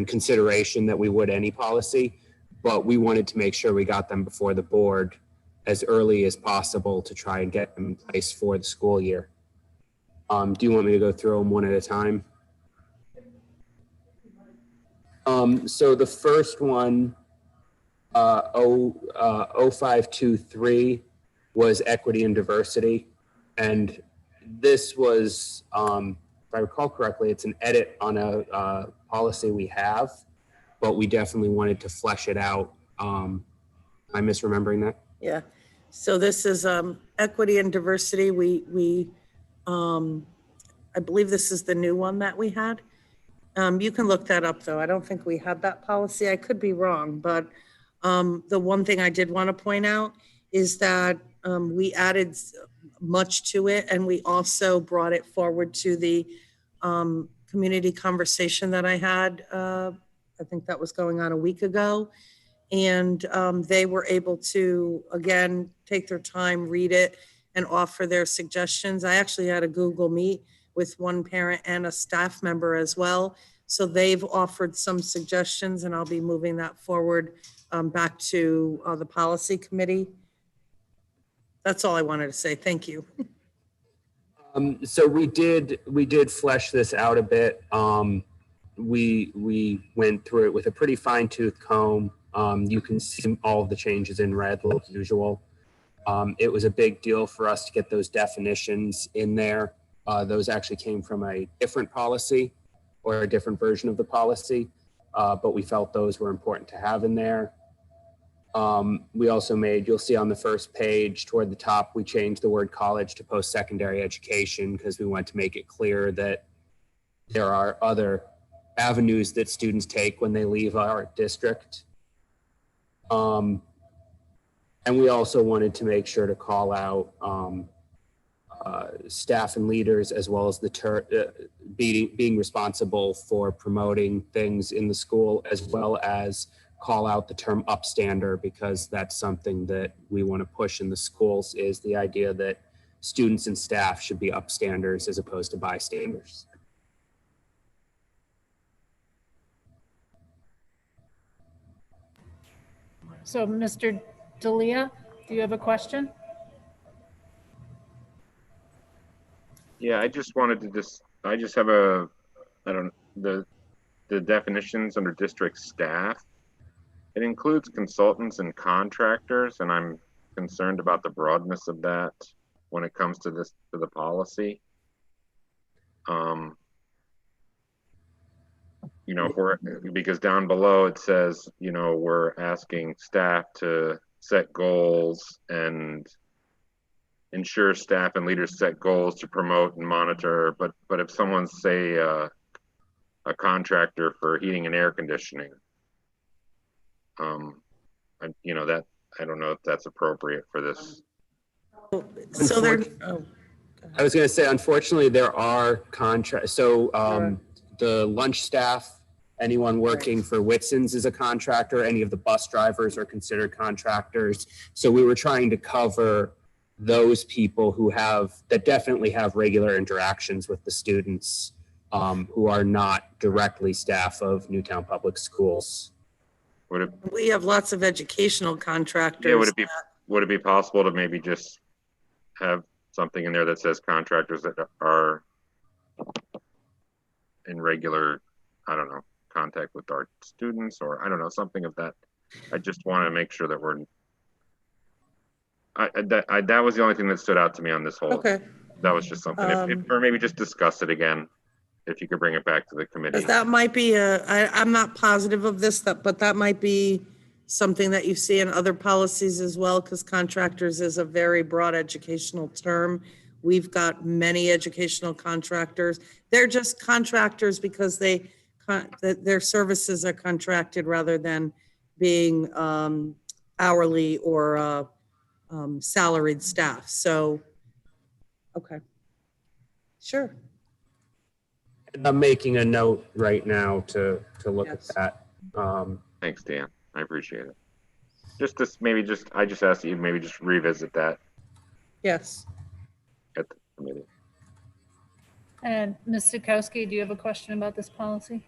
consideration that we would any policy, but we wanted to make sure we got them before the board as early as possible to try and get them in place for the school year. Do you want me to go through them one at a time? So the first one, 0523, was equity and diversity. And this was, if I recall correctly, it's an edit on a policy we have, but we definitely wanted to flesh it out. Am I misremembering that? Yeah. So this is equity and diversity. I believe this is the new one that we had. You can look that up, though. I don't think we had that policy. I could be wrong, but the one thing I did want to point out is that we added much to it, and we also brought it forward to the community conversation that I had. I think that was going on a week ago. And they were able to, again, take their time, read it, and offer their suggestions. I actually had a Google Meet with one parent and a staff member as well. So they've offered some suggestions, and I'll be moving that forward back to the policy committee. That's all I wanted to say. Thank you. So we did flesh this out a bit. We went through it with a pretty fine-tooth comb. You can see all of the changes in red like usual. It was a big deal for us to get those definitions in there. Those actually came from a different policy or a different version of the policy, but we felt those were important to have in there. We also made, you'll see on the first page toward the top, we changed the word college to post-secondary education because we want to make it clear that there are other avenues that students take when they leave our district. And we also wanted to make sure to call out staff and leaders, as well as being responsible for promoting things in the school, as well as call out the term upstander, because that's something that we want to push in the schools, is the idea that students and staff should be upstanders as opposed to bystanders. So Mr. D'Elia, do you have a question? Yeah, I just wanted to I just have the definitions under district staff. It includes consultants and contractors, and I'm concerned about the broadness of that when it comes to the policy. You know, because down below it says, you know, we're asking staff to set goals and ensure staff and leaders set goals to promote and monitor. But if someone's, say, a contractor for heating and air conditioning, you know, that I don't know if that's appropriate for this. So there. I was going to say, unfortunately, there are contracts. So the lunch staff, anyone working for Whitson's is a contractor. Any of the bus drivers are considered contractors. So we were trying to cover those people that definitely have regular interactions with the students, who are not directly staff of Newtown Public Schools. We have lots of educational contractors. Yeah, would it be possible to maybe just have something in there that says contractors that are in regular, I don't know, contact with our students, or I don't know, something of that. I just want to make sure that That was the only thing that stood out to me on this whole. Okay. That was just something, or maybe just discuss it again, if you could bring it back to the committee. Because that might be I'm not positive of this, but that might be something that you see in other policies as well, because contractors is a very broad educational term. We've got many educational contractors. They're just contractors because their services are contracted rather than being hourly or salaried staff. So, okay. Sure. I'm making a note right now to look Yes. at that. Thanks, Dan. I appreciate it. I just asked you maybe just revisit that Yes. at the committee. And Ms. Sukowski, do you have a question about this policy?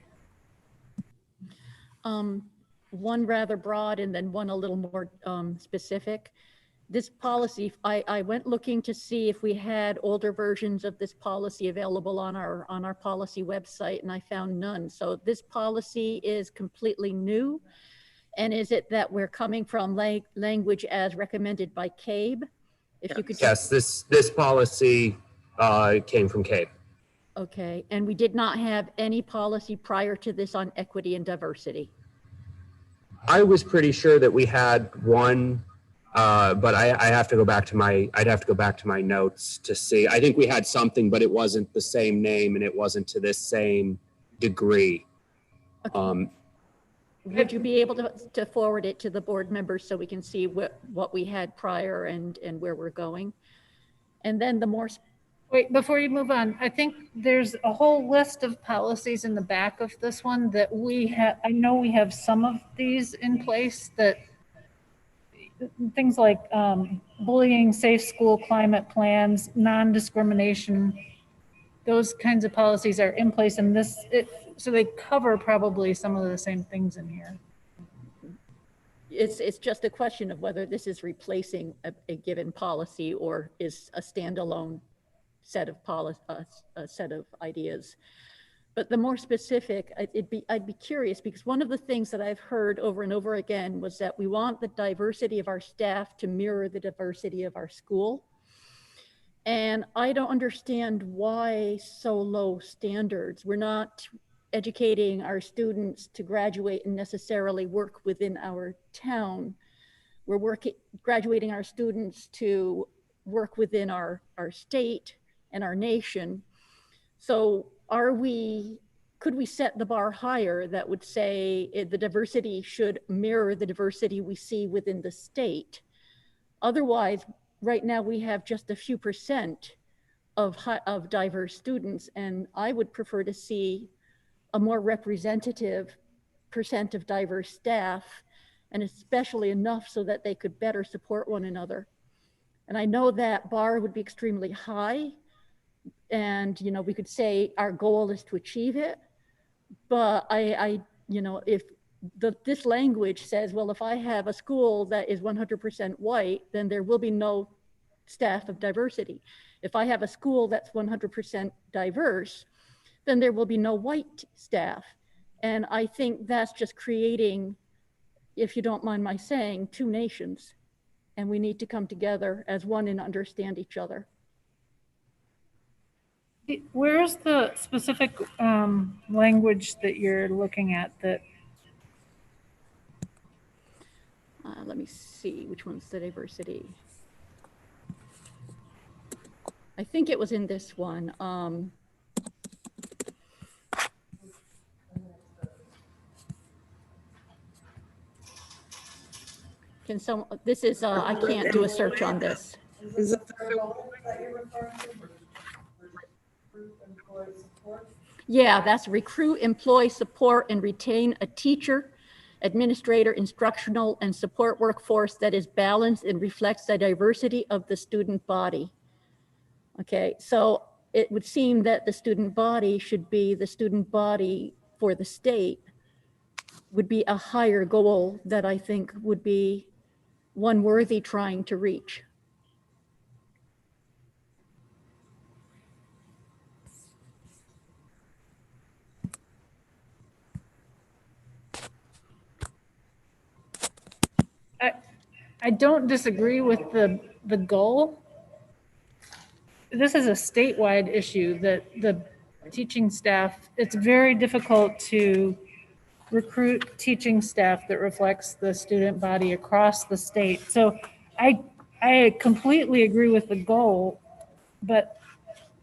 One rather broad and then one a little more specific. This policy, I went looking to see if we had older versions of this policy available on our policy website, and I found none. So this policy is completely new. And is it that we're coming from language as recommended by CABE? If you could Yes, this policy came from CABE. Okay, and we did not have any policy prior to this on equity and diversity. I was pretty sure that we had one, but I'd have to go back to my notes to see. I think we had something, but it wasn't the same name and it wasn't to this same degree. Okay. Would you be able to forward it to the board members so we can see what we had prior and where we're going? And then the more... Wait, before you move on, I think there's a whole list of policies in the back of this one that we have. I know we have some of these in place, that things like bullying, safe school climate plans, non-discrimination, those kinds of policies are in place in this. So they cover probably some of the same things in here. It's just a question of whether this is replacing a given policy or is a standalone set of a set of ideas. But the more specific, I'd be curious, because one of the things that I've heard over and over again was that we want the diversity of our staff to mirror the diversity of our school. And I don't understand why so low standards. We're not educating our students to graduate and necessarily work within our town. We're graduating our students to work within our state and our nation. So could we set the bar higher that would say the diversity should mirror the diversity we see within the state? Otherwise, right now we have just a few percent of diverse students, and I would prefer to see a more representative percent of diverse staff, and especially enough so that they could better support one another. And I know that bar would be extremely high, and we could say our goal is to achieve it, but if this language says, well, if I have a school that is 100% white, then there will be no staff of diversity. If I have a school that's 100% diverse, then there will be no white staff. And I think that's just creating, if you don't mind my saying, two nations. And we need to come together as one and understand each other. Where's the specific language that you're looking at that? Let me see, which one's the diversity? I think it was in this one. This is, I can't do a search on this. Is it Yeah, that's recruit, employ, support, and retain a teacher, administrator, instructional, and support workforce that is balanced and reflects the diversity of the student body. Okay, so it would seem that the student body should be the student body for the state, would be a higher goal that I think would be one worthy trying to reach. I don't disagree with the the goal, this is a statewide issue that the teaching staff, it's very difficult to recruit teaching staff that reflects the student body across the state. So I completely agree with the goal, but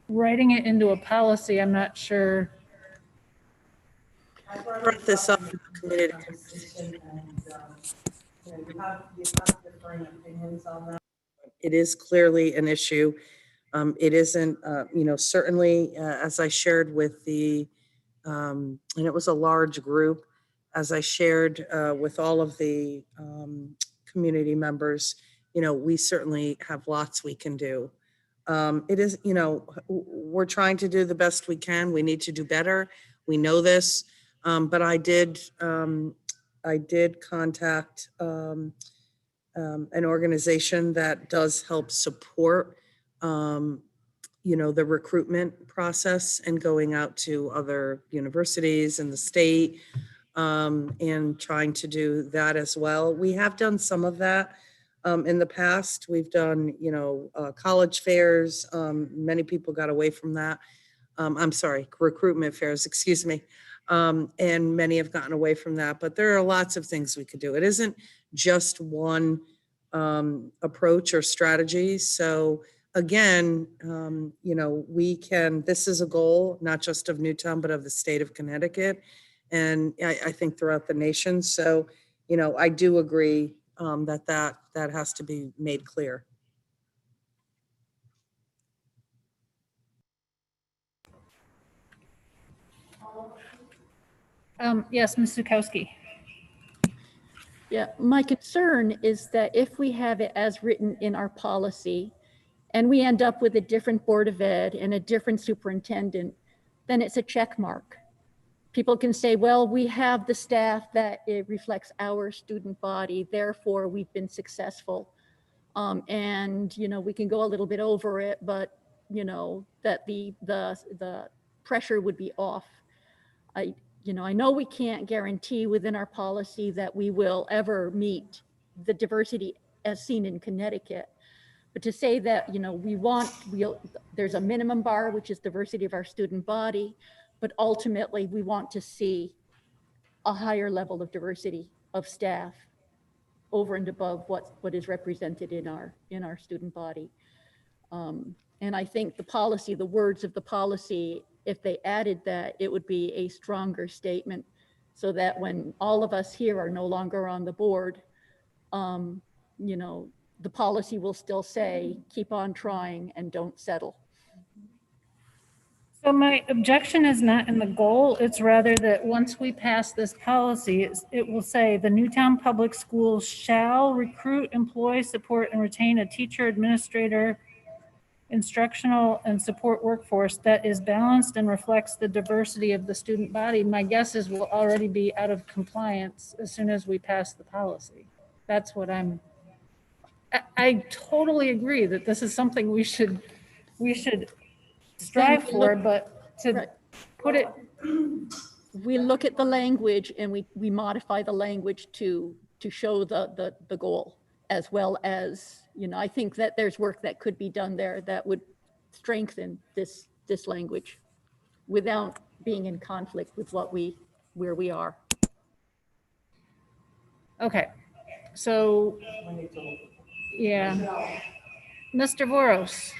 writing it into a policy, I'm not sure. I brought this up in the community. Conversation and, you have differing opinions on that. It is clearly an issue. It isn't, certainly, as I shared with and it was a large group, as I shared with all of the community members, we certainly have lots we can do. It is, we're trying to do the best we can. We need to do better. We know this. But I did contact an organization that does help support, the recruitment process and going out to other universities in the state and trying to do that as well. We have done some of that in the past. We've done, college fairs. Many people got away from that. I'm sorry, recruitment fairs, excuse me. And many have gotten away from that, but there are lots of things we could do. It isn't just one approach or strategy. So again, this is a goal, not just of Newtown, but of the state of Connecticut. And I think throughout the nation. So, I do agree that has to be made clear. Yes, Ms. Zukowski. Yeah, my concern is that if we have it as written in our policy and we end up with a different Board of Ed and a different superintendent, then it's a check mark. People can say, well, we have the staff that it reflects our student body, therefore we've been successful. And, we can go a little bit over it, but, that the pressure would be off. I know we can't guarantee within our policy that we will ever meet the diversity as seen in Connecticut. But to say that, there's a minimum bar, which is diversity of our student body, but ultimately we want to see a higher level of diversity of staff over and above what is represented in our student body. And I think the words of the policy, if they added that, it would be a stronger statement so that when all of us here are no longer on the board, the policy will still say, keep on trying and don't settle. So my objection is not in the goal. It's rather that once we pass this policy, it will say the Newtown Public Schools shall recruit, employ, support, and retain a teacher, administrator, instructional, and support workforce that is balanced and reflects the diversity of the student body. My guess is we'll already be out of compliance as soon as we pass the policy. That's what I totally agree that this is something we should strive for, but to put it. We look at the language and we modify the language to show the goal, as well as, I think that there's work that could be done there that would strengthen this language without being in conflict with where we are. Okay, so, yeah. Mr. Voros.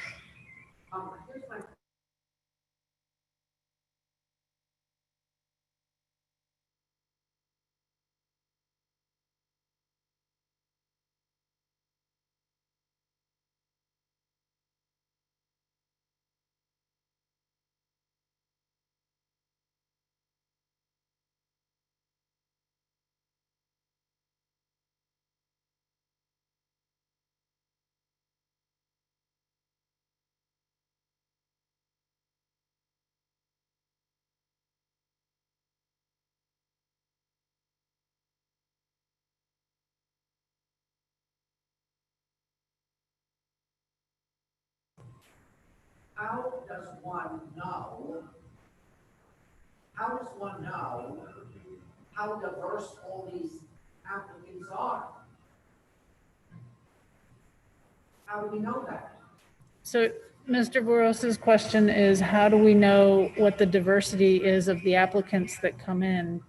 How does one know how diverse all these applicants are? How do we know that? So Mr. Voros's question is, how do we know what the diversity is of the applicants that come in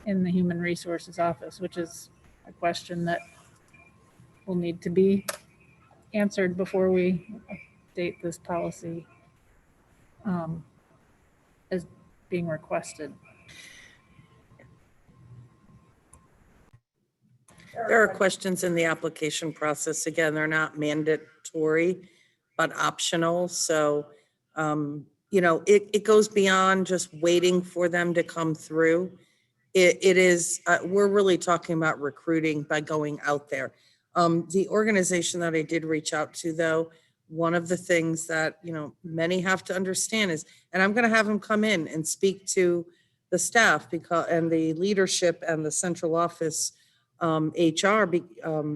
the Human Resources Office, which is a question that will need to be answered before we update this policy as being requested. There are questions in the application process. Again, they're not mandatory, but optional. So, you know, it goes beyond just waiting for them to come through. It is, we're really talking about recruiting by going out there. The organization that I did reach out to, though, one of the things that, you know, many have to understand is, and I'm going to have them come in and speak to the staff because, and the leadership and the central office HR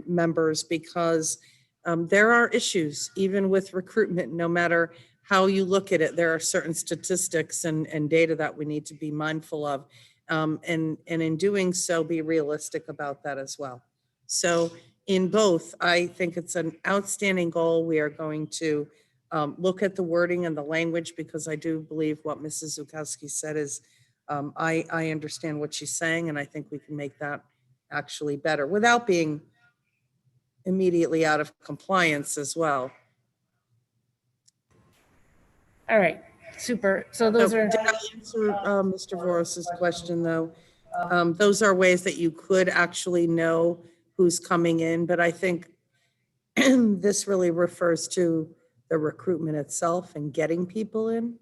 members, because there are issues even with recruitment. No matter how you look at it, there are certain statistics and data that we need to be mindful of, and in doing so be realistic about that as well. So in both, I think it's an outstanding goal. We are going to look at the wording and the language, because I do believe what Mrs. Zukowski said is I understand what she's saying, and I think we can make that actually better without being immediately out of compliance as well. All right, super. So those are. Did I answer Mr. Voros's question, though? Those are ways that you could actually know who's coming in, but I think this really refers to the recruitment itself and getting people in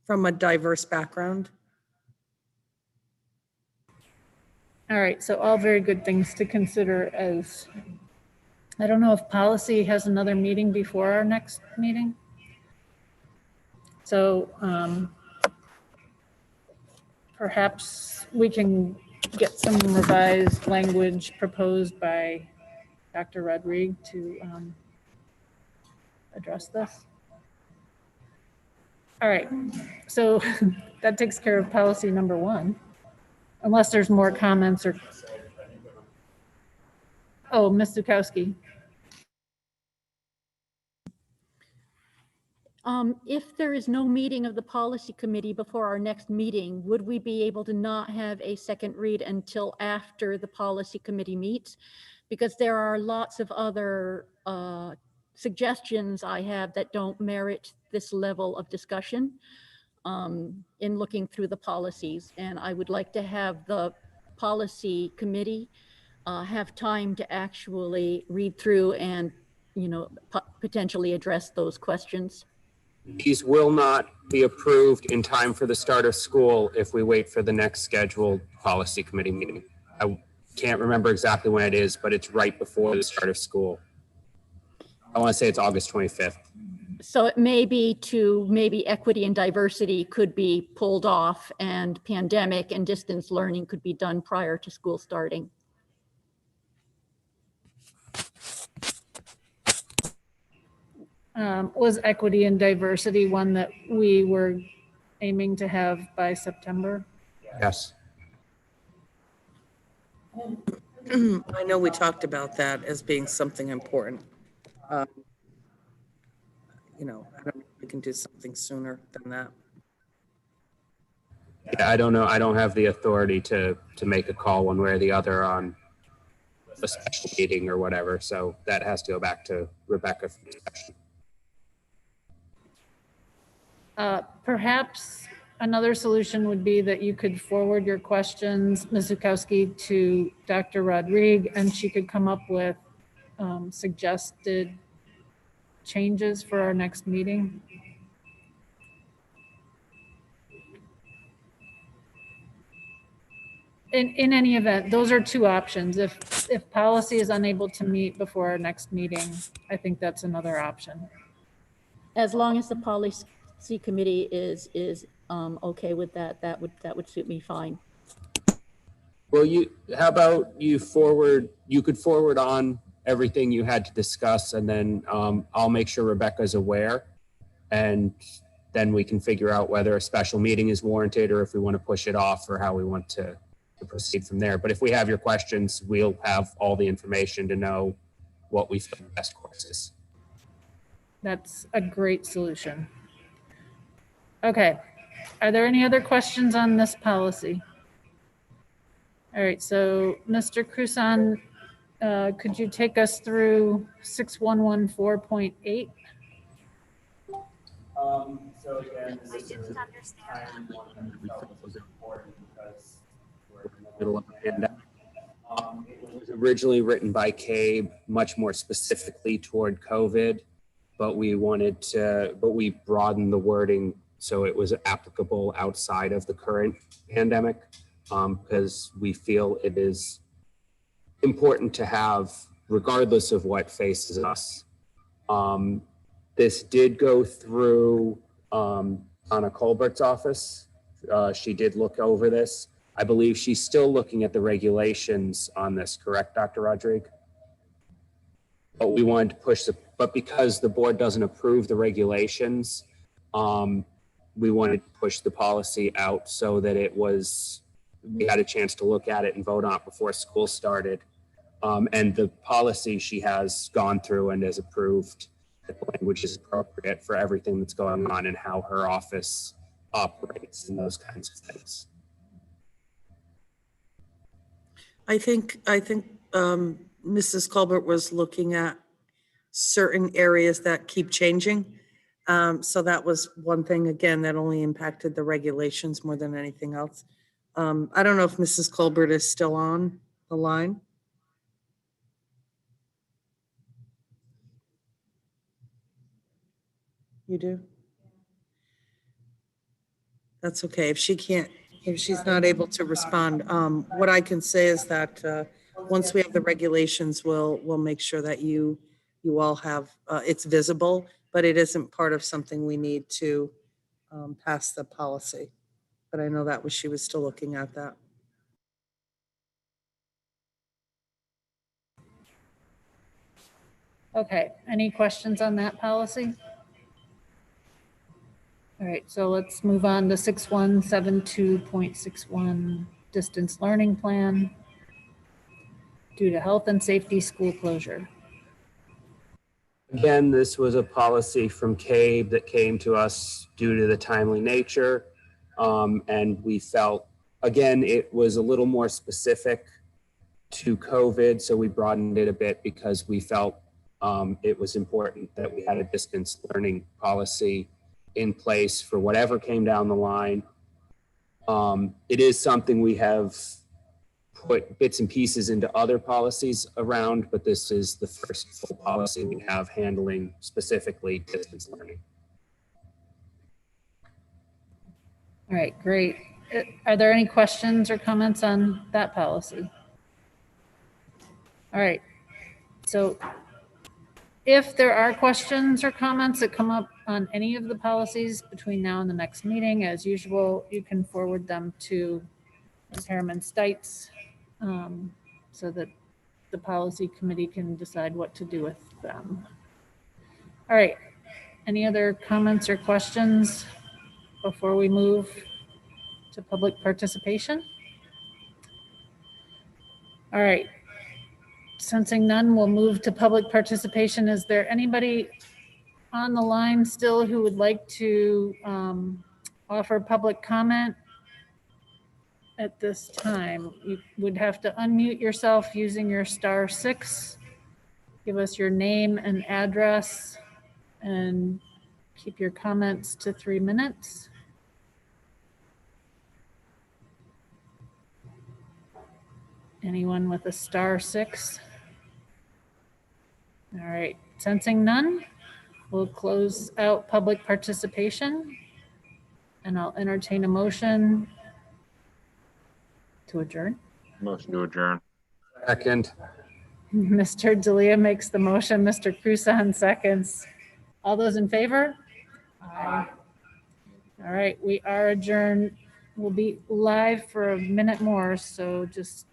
from a diverse background. All right, so all very good things to consider. As I don't know if policy has another meeting before our next meeting. So perhaps we can get some revised language proposed by Dr. Rodrigue to address this. All right, so that takes care of policy number 1. Unless there's more comments or, oh, Ms. Zukowski. If there is no meeting of the policy committee before our next meeting, would we be able to not have a second read until after the policy committee meets? Because there are lots of other suggestions I have that don't merit this level of discussion in looking through the policies. And I would like to have the policy committee have time to actually read through and, you know, potentially address those questions. These will not be approved in time for the start of school if we wait for the next scheduled policy committee meeting. I can't remember exactly when it is, but it's right before the start of school. I want to say it's August 25th. So it may be maybe equity and diversity could be pulled off, and pandemic and distance learning could be done prior to school starting. Was equity and diversity one that we were aiming to have by September? Yes. I know we talked about that as being something important. You know, I don't know if we can do something sooner than that. Yeah, I don't know. I don't have the authority to make a call one way or the other on a special meeting or whatever. So that has to go back to Rebecca for discussion. Perhaps another solution would be that you could forward your questions, Ms. Zukowski, to Dr. Rodrigue, and she could come up with suggested changes for our next meeting. In any event, those are 2 options. If policy is unable to meet before our next meeting, I think that's another option. As long as the policy committee is okay with that, that would suit me fine. Well, how about you could forward on everything you had to discuss, and then I'll make sure Rebecca's aware, and then we can figure out whether a special meeting is warranted or if we want to push it off or how we want to proceed from there. But if we have your questions, we'll have all the information to know what we feel the best course is. That's a great solution. Okay, are there any other questions on this policy? All right, so Mr. Cruson, could you take us through 6114.8? So again, this is a timely one that we felt was important because we're in the middle of a pandemic. It was originally written by CABE, much more specifically toward COVID, but we broadened the wording so it was applicable outside of the current pandemic, because we feel it is important to have, regardless of what faces us. This did go through Anna Colbert's office. She did look over this. I believe she's still looking at the regulations on this, correct, Dr. Rodrigue? But we wanted to push but because the board doesn't approve the regulations, we wanted to push the policy out so that we had a chance to look at it and vote on it before school started. And the policy she has gone through and has approved that the language is appropriate for everything that's going on and how her office operates and those kinds of things. I think Mrs. Colbert was looking at certain areas that keep changing. So that was one thing, again, that only impacted the regulations more than anything else. I don't know if Mrs. Colbert is still on the line. You do? That's okay. If she's not able to respond, what I can say is that once we have the regulations, we'll make sure that you all have, it's visible, but it isn't part of something we need to pass the policy. But I know she was still looking at that. Okay, any questions on that policy? All right, so let's move on to 6172.61 distance learning plan due to health and safety school closure. Again, this was a policy from CABE that came to us due to the timely nature. And we felt, again, it was a little more specific to COVID. So we broadened it a bit because we felt it was important that we had a distance learning policy in place for whatever came down the line. It is something we have put bits and pieces into other policies around, but this is the first full policy we have handling specifically distance learning. All right, great. Are there any questions or comments on that policy? All right, so if there are questions or comments that come up on any of the policies between now and the next meeting, as usual, you can forward them to Ms. Harriman Stites so that the policy committee can decide what to do with them. All right, any other comments or questions before we move to public participation? All right, sensing none, we'll move to public participation. Is there anybody on the line still who would like to offer public comment at this time? You would have to unmute yourself using your *6. Give us your name and address and keep your comments to 3 minutes. Anyone with a *6? All right, sensing none, we'll close out public participation and I'll entertain a motion to adjourn. Motion to adjourn. Second. Mr. D'Elia makes the motion, Mr. Cruson seconds. All those in favor? Aye. All right, we are adjourned. We'll be live for a minute more, so just